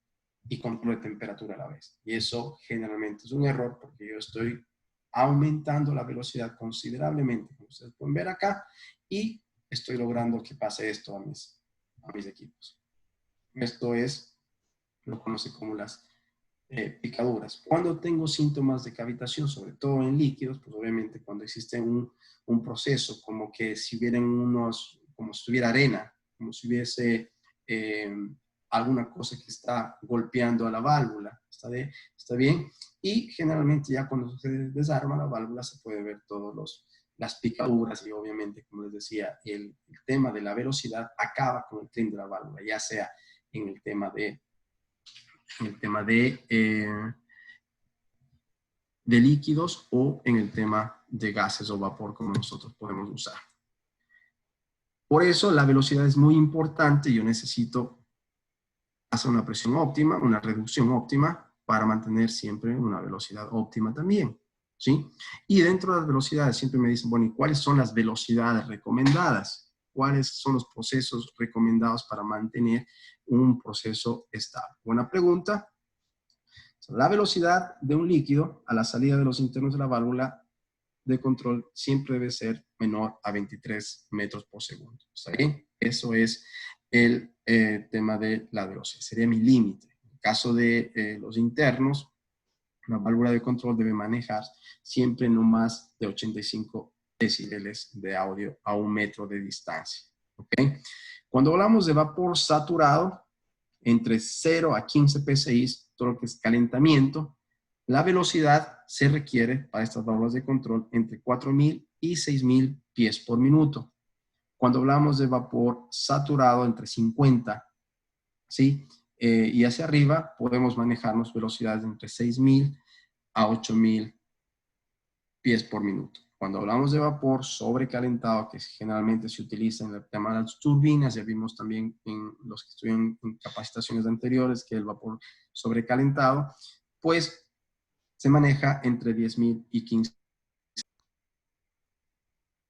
y controle temperatura a la vez. Y eso generalmente es un error porque yo estoy aumentando la velocidad considerablemente, como ustedes pueden ver acá, y estoy logrando que pase esto a mis equipos. Esto lo conoce como las picaduras. Cuando tengo síntomas de cavitación, sobre todo en líquidos, pues obviamente cuando existe un proceso como que si hubieran como si tuviera arena, como si hubiese alguna cosa que está golpeando a la válvula, ¿está bien? Y generalmente ya cuando se desarma la válvula se puede ver todos las picaduras y obviamente, como les decía, el tema de la velocidad acaba con el trim de la válvula, ya sea en el tema de líquidos o en el tema de gases o vapor, como nosotros podemos usar. Por eso la velocidad es muy importante. Yo necesito hacer una presión óptima, una reducción óptima para mantener siempre una velocidad óptima también, ¿sí? Y dentro de las velocidades siempre me dicen, bueno, ¿y cuáles son las velocidades recomendadas? ¿Cuáles son los procesos recomendados para mantener un proceso estable? Buena pregunta. La velocidad de un líquido a la salida de los internos de la válvula de control siempre debe ser menor a 23 metros por segundo. ¿Está bien? Eso es el tema de la velocidad. Sería mi límite. En el caso de los internos, la válvula de control debe manejar siempre no más de 85 decibeles de audio a 1 metro de distancia. ¿Ok? Cuando hablamos de vapor saturado, entre 0 a 15 psi, todo lo que es calentamiento, la velocidad se requiere para estas válvulas de control entre 4.000 y 6.000 pies por minuto. Cuando hablamos de vapor saturado entre 50, ¿sí? Y hacia arriba podemos manejarnos velocidades entre 6.000 a 8.000 pies por minuto. Cuando hablamos de vapor sobrecalentado, que generalmente se utiliza en el tema de las turbinas, ya vimos también en los que estuvieron en capacitaciones anteriores que el vapor sobrecalentado, pues se maneja entre 10.000 y 15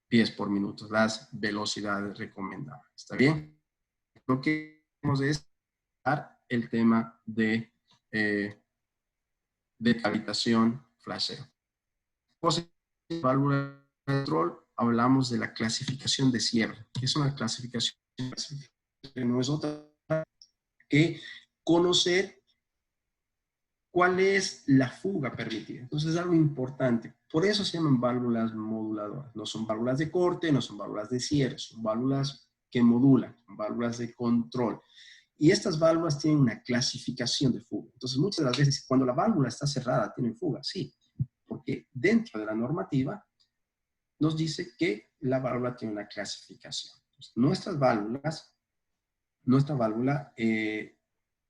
pies por minuto, las velocidades recomendadas. ¿Está bien? Lo que queremos es el tema de cavitación flasheo. Válvula de control, hablamos de la clasificación de cierre. Es una clasificación que no es otra que conocer cuál es la fuga permitida. Entonces es algo importante. Por eso se llaman válvulas moduladoras. No son válvulas de corte, no son válvulas de cierre, son válvulas que modulan, son válvulas de control. Y estas válvulas tienen una clasificación de fuga. Entonces muchas de las veces cuando la válvula está cerrada, ¿tienen fuga? Sí, porque dentro de la normativa nos dice que la válvula tiene una clasificación. Entonces, nuestra válvula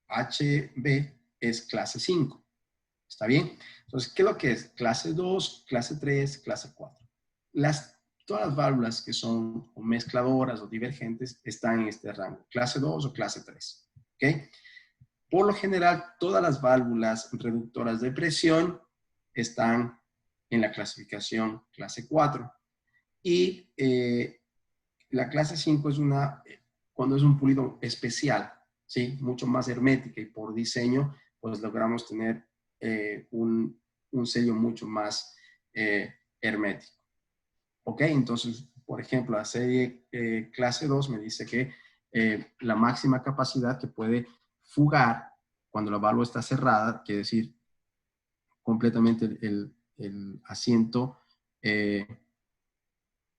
HB es clase 5. ¿Está bien? Entonces, ¿qué es lo que es? Clase 2, clase 3, clase 4. Todas las válvulas que son o mezcladoras o divergentes están en este rango. Clase 2 o clase 3. ¿Ok? Por lo general, todas las válvulas reductoras de presión están en la clasificación clase 4. Y la clase 5 es cuando es un pulido especial, ¿sí? Mucho más hermética y por diseño, pues logramos tener un sello mucho más hermético. ¿Ok? Entonces, por ejemplo, la serie clase 2 me dice que la máxima capacidad que puede fugar cuando la válvula está cerrada, quiere decir completamente el asiento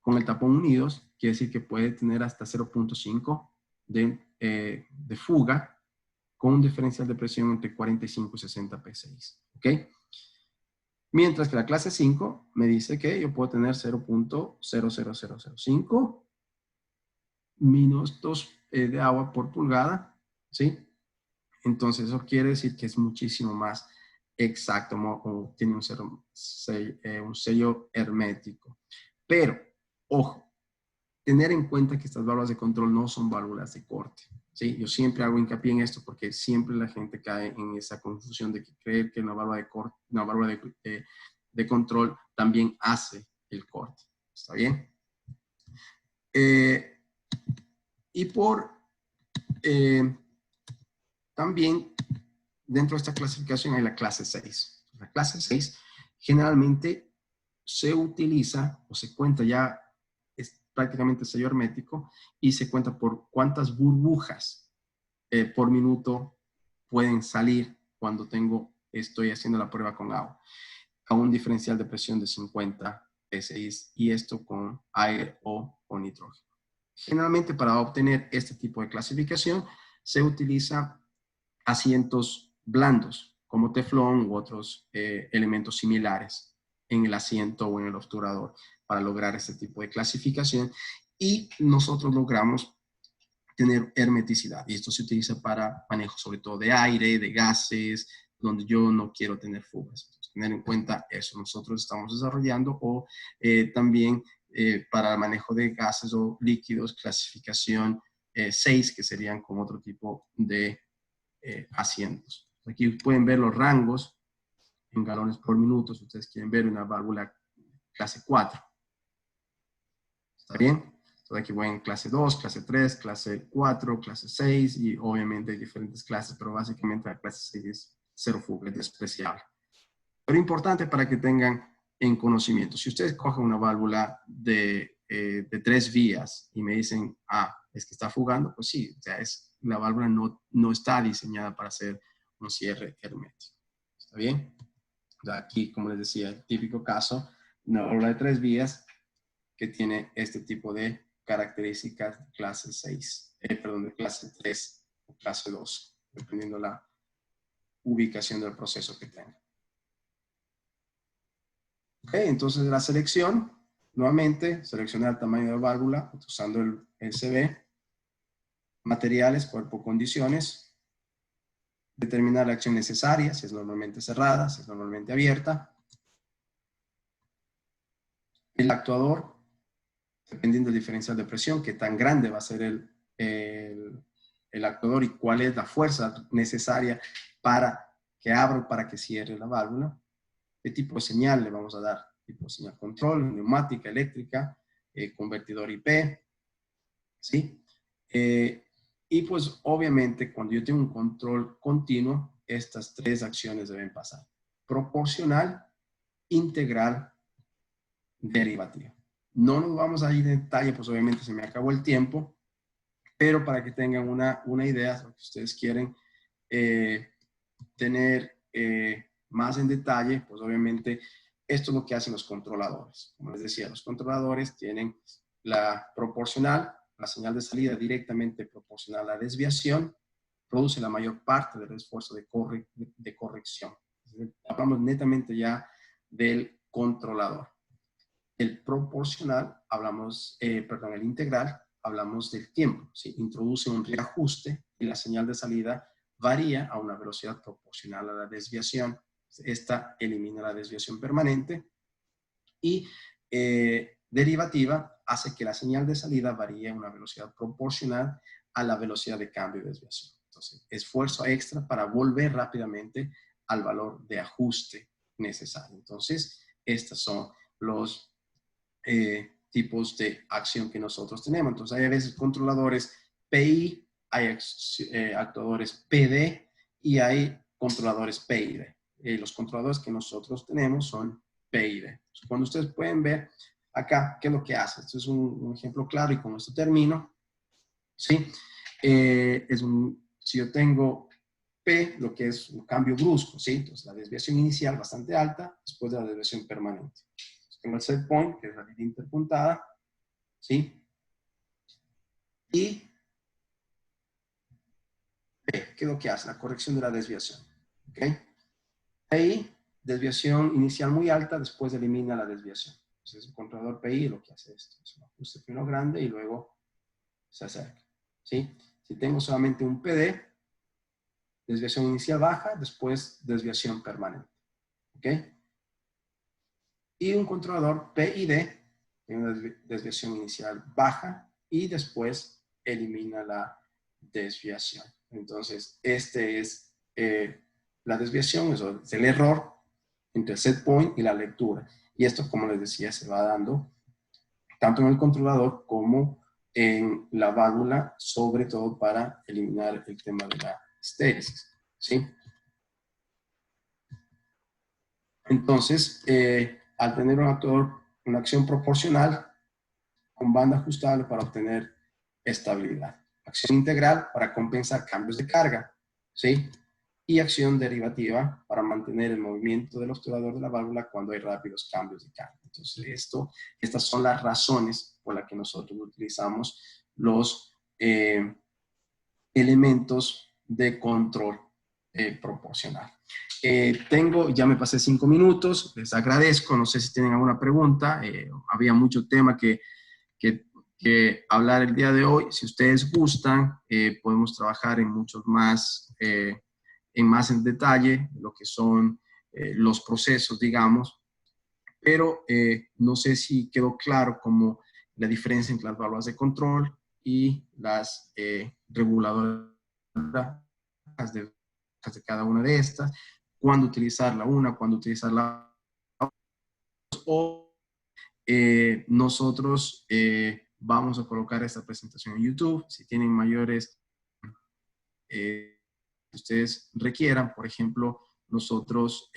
con el tapón unidos, quiere decir que puede tener hasta 0.5 de fuga con un diferencial de presión entre 45 y 60 psi. ¿Ok? Mientras que la clase 5 me dice que yo puedo tener 0.00005 minutos de agua por pulgada, ¿sí? Entonces eso quiere decir que es muchísimo más exacto, o tiene un sello hermético. Pero, ojo, tener en cuenta que estas válvulas de control no son válvulas de corte, ¿sí? Yo siempre hago hincapié en esto porque siempre la gente cae en esa confusión de que creer que una válvula de corte, una válvula de control también hace el corte. ¿Está bien? Y también dentro de esta clasificación hay la clase 6. La clase 6 generalmente se utiliza o se cuenta ya, es prácticamente sello hermético y se cuenta por cuántas burbujas por minuto pueden salir cuando estoy haciendo la prueba con agua a un diferencial de presión de 50 psi y esto con aire o con nitrógeno. Generalmente para obtener este tipo de clasificación se utiliza asientos blandos como teflón u otros elementos similares en el asiento o en el obturador. para lograr este tipo de clasificación, y nosotros logramos tener hermeticidad, y esto se utiliza para manejo sobre todo de aire, de gases, donde yo no quiero tener fugas. Entonces, tener en cuenta eso, nosotros estamos desarrollando, o también para el manejo de gases o líquidos, clasificación 6, que serían con otro tipo de asientos. Aquí pueden ver los rangos en galones por minuto, si ustedes quieren ver una válvula clase 4. ¿Está bien? Entonces aquí voy en clase 2, clase 3, clase 4, clase 6, y obviamente hay diferentes clases, pero básicamente la clase 6 es cero fuga, es despreciable. Pero importante para que tengan en conocimiento. Si ustedes cogen una válvula de 3 vías y me dicen, es que está fugando, pues sí, o sea, la válvula no está diseñada para hacer un cierre hermético. ¿Está bien? O sea, aquí, como les decía, el típico caso, una válvula de 3 vías que tiene este tipo de características de clase 6, de clase 3 o clase 2, dependiendo la ubicación del proceso que tenga. Ok, entonces la selección, nuevamente, seleccionar el tamaño de válvula usando el SB, materiales, cuerpo, condiciones, determinar la acción necesaria, si es normalmente cerrada, si es normalmente abierta, el actuador, dependiendo del diferencial de presión, qué tan grande va a ser el actuador y cuál es la fuerza necesaria para que abra o para que cierre la válvula. ¿Qué tipo de señal le vamos a dar? Tipo de señal control, neumática, eléctrica, convertidor IP, ¿sí? Y pues obviamente cuando yo tengo un control continuo, estas 3 acciones deben pasar: proporcional, integral, derivativa. No nos vamos a ir en detalle, pues obviamente se me acabó el tiempo, pero para que tengan una idea de lo que ustedes quieren tener más en detalle, pues obviamente esto es lo que hacen los controladores. Como les decía, los controladores tienen la proporcional, la señal de salida directamente proporcional a la desviación, produce la mayor parte del esfuerzo de corrección. Hablamos netamente ya del controlador. El proporcional, el integral, hablamos del tiempo, ¿sí? Introduce un reajuste y la señal de salida varía a una velocidad proporcional a la desviación. Esta elimina la desviación permanente. Y derivativa hace que la señal de salida varíe a una velocidad proporcional a la velocidad de cambio y desviación. Entonces, esfuerzo extra para volver rápidamente al valor de ajuste necesario. Entonces, estos son los tipos de acción que nosotros tenemos. Entonces, hay a veces controladores PI, hay actuadores PD y hay controladores PID. Los controladores que nosotros tenemos son PID. Cuando ustedes pueden ver acá, ¿qué es lo que hace? Esto es un ejemplo claro y con esto termino. ¿Sí? Si yo tengo P, lo que es un cambio brusco, ¿sí? Entonces, la desviación inicial bastante alta, después de la desviación permanente. Tengo el set point, que es la línea interpuntada, ¿sí? Y P, ¿qué es lo que hace? La corrección de la desviación, ¿ok? PI, desviación inicial muy alta, después elimina la desviación. Entonces, el controlador PI lo que hace esto, es un ajuste primero grande y luego se acerca, ¿sí? Si tengo solamente un PD, desviación inicial baja, después desviación permanente, ¿ok? Y un controlador PID tiene una desviación inicial baja y después elimina la desviación. Entonces, este es la desviación, eso es el error entre el set point y la lectura. Y esto, como les decía, se va dando tanto en el controlador como en la válvula, sobre todo para eliminar el tema de la estéresis, ¿sí? Entonces, al tener un actuador, una acción proporcional con banda ajustable para obtener estabilidad. Acción integral para compensar cambios de carga, ¿sí? Y acción derivativa para mantener el movimiento del obturador de la válvula cuando hay rápidos cambios de carga. Entonces, estas son las razones por las que nosotros utilizamos los elementos de control proporcional. Ya me pasé 5 minutos, les agradezco, no sé si tienen alguna pregunta, había mucho tema que hablar el día de hoy. Si ustedes gustan, podemos trabajar en muchos más, en detalle, lo que son los procesos, digamos, pero no sé si quedó claro como la diferencia entre las válvulas de control y las reguladoras de cada una de estas, cuándo utilizar la una, cuándo utilizar la otra, o nosotros vamos a colocar esta presentación en YouTube. Si tienen mayores ustedes requieran, por ejemplo, nosotros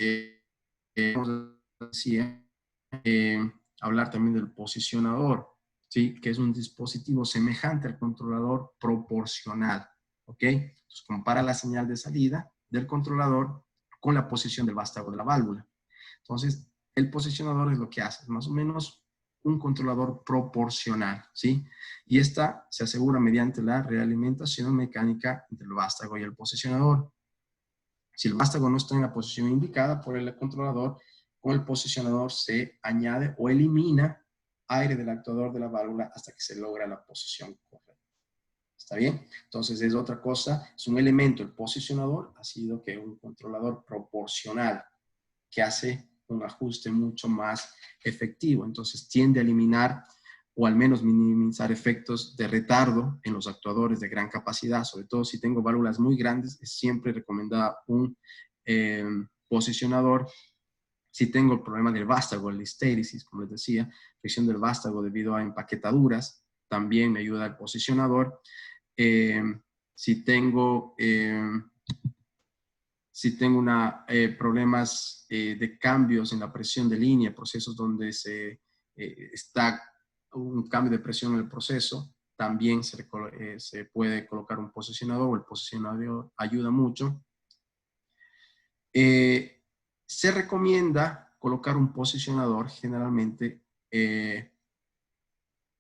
hablar también del posicionador, ¿sí? Que es un dispositivo semejante al controlador proporcional, ¿ok? Entonces, compara la señal de salida del controlador con la posición del vástago de la válvula. Entonces, el posicionador es lo que hace, es más o menos un controlador proporcional, ¿sí? Y esta se asegura mediante la realimentación mecánica entre el vástago y el posicionador. Si el vástago no está en la posición indicada por el controlador, con el posicionador se añade o elimina aire del actuador de la válvula hasta que se logra la posición correcta. ¿Está bien? Entonces es otra cosa, es un elemento, el posicionador ha sido que un controlador proporcional que hace un ajuste mucho más efectivo. Entonces tiende a eliminar o al menos minimizar efectos de retardo en los actuadores de gran capacidad, sobre todo si tengo válvulas muy grandes, es siempre recomendada un posicionador. Si tengo el problema del vástago, el histéresis, como les decía, fricción del vástago debido a empaquetaduras, también me ayuda el posicionador. Si tengo problemas de cambios en la presión de línea, procesos donde está un cambio de presión en el proceso, también se puede colocar un posicionador, o el posicionador ayuda mucho. Se recomienda colocar un posicionador generalmente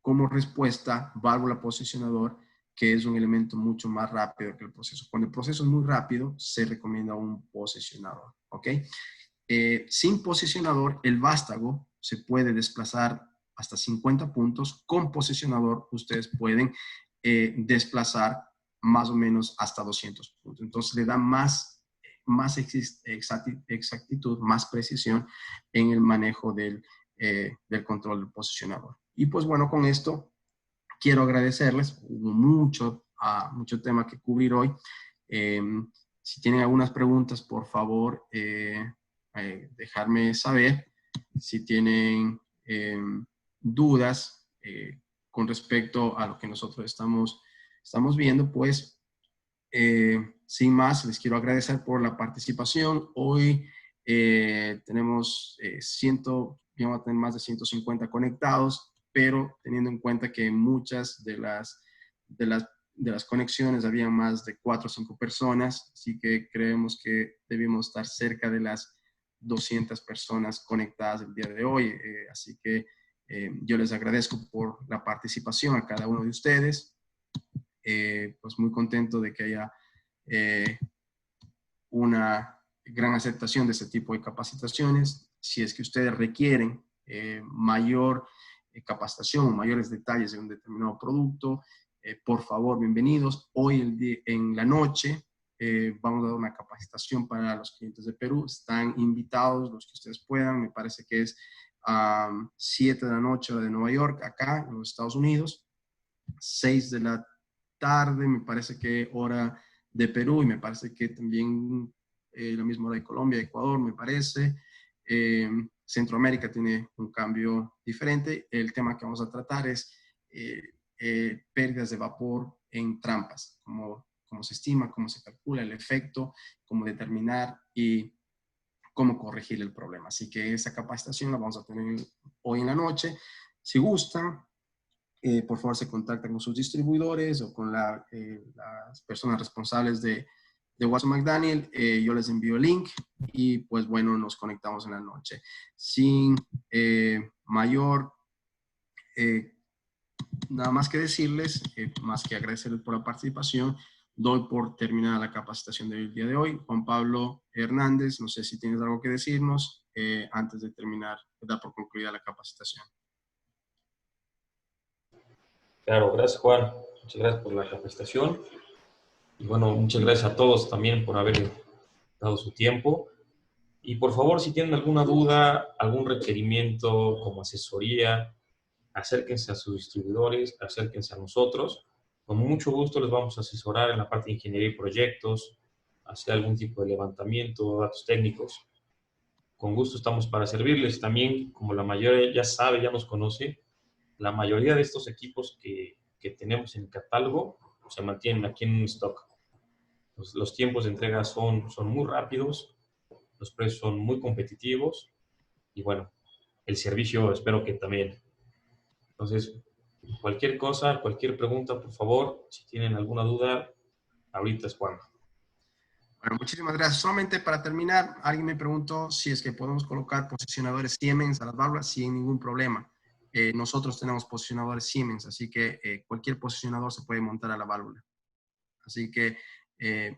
como respuesta válvula posicionador, que es un elemento mucho más rápido que el proceso. Cuando el proceso es muy rápido, se recomienda un posicionador, ¿ok? Sin posicionador, el vástago se puede desplazar hasta 50 puntos. Con posicionador, ustedes pueden desplazar más o menos hasta 200 puntos. Entonces, le da más exactitud, más precisión en el manejo del control del posicionador. Y pues bueno, con esto quiero agradecerles. Hubo mucho tema que cubrir hoy. Si tienen algunas preguntas, por favor, dejarme saber. Si tienen dudas con respecto a lo que nosotros estamos viendo, pues sin más, les quiero agradecer por la participación. Hoy tenemos vamos a tener más de 150 conectados, pero teniendo en cuenta que muchas de las conexiones había más de 4 o 5 personas, así que creemos que debemos estar cerca de las 200 personas conectadas el día de hoy. Así que yo les agradezco por la participación a cada uno de ustedes. Pues muy contento de que haya una gran aceptación de este tipo de capacitaciones. Si es que ustedes requieren mayor capacitación o mayores detalles de un determinado producto, por favor, bienvenidos. Hoy en la noche vamos a dar una capacitación para los clientes de Perú. Están invitados los que ustedes puedan. Me parece que es 7 de la noche hora de Nueva York, acá en los Estados Unidos. 6 de la tarde, me parece que hora de Perú, y me parece que también la misma hora de Colombia, Ecuador, me parece. Centroamérica tiene un cambio diferente. El tema que vamos a tratar es pérdidas de vapor en trampas, cómo se estima, cómo se calcula el efecto, cómo determinar y cómo corregir el problema. Así que esa capacitación la vamos a tener hoy en la noche. Si gustan, por favor se contactan con sus distribuidores o con las personas responsables de Watson McDaniel. Yo les envío el link y pues bueno, nos conectamos en la noche. Sin mayor nada más que decirles, más que agradecerles por la participación, doy por terminada la capacitación del día de hoy. Juan Pablo Hernández, no sé si tienes algo que decirnos antes de terminar, de dar por concluida la capacitación. Claro, gracias Juan, muchas gracias por la capacitación. Y bueno, muchas gracias a todos también por haber dado su tiempo. Y por favor, si tienen alguna duda, algún requerimiento como asesoría, acérquense a sus distribuidores, acérquense a nosotros. Con mucho gusto les vamos a asesorar en la parte de ingeniería y proyectos, hacer algún tipo de levantamiento, datos técnicos. Con gusto estamos para servirles. También, como la mayoría ya sabe, ya nos conoce, la mayoría de estos equipos que tenemos en el catálogo se mantienen aquí en stock. Los tiempos de entrega son muy rápidos, los precios son muy competitivos y bueno, el servicio espero que también. Entonces, cualquier cosa, cualquier pregunta, por favor, si tienen alguna duda, ahorita es cuando. Bueno, muchísimas gracias. Solamente para terminar, alguien me preguntó si es que podemos colocar posicionadores Siemens a las válvulas sin ningún problema. Nosotros tenemos posicionadores Siemens, así que cualquier posicionador se puede montar a la válvula. Así que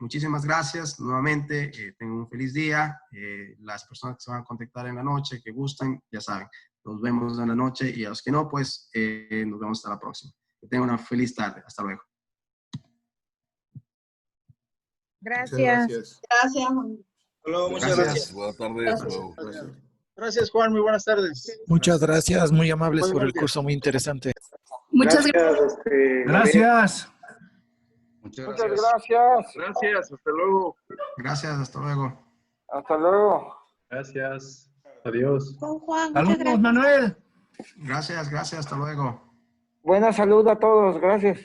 muchísimas gracias nuevamente. Tengan un feliz día. Las personas que se van a contactar en la noche, que gustan, ya saben, nos vemos en la noche y a los que no, pues nos vemos hasta la próxima. Que tengan una feliz tarde. Hasta luego. Gracias. Gracias. Muchas gracias. Buenas tardes. Hasta luego. Gracias, Juan. Muy buenas tardes. Muchas gracias, muy amables por el curso, muy interesante. Muchas gracias. Gracias. Muchas Muchas gracias. gracias. Gracias. Hasta luego. Gracias. Hasta luego. Hasta luego. Gracias. Adiós. Con Juan. Saludos, Manuel. Gracias. Hasta luego. Buena salud a todos. Gracias.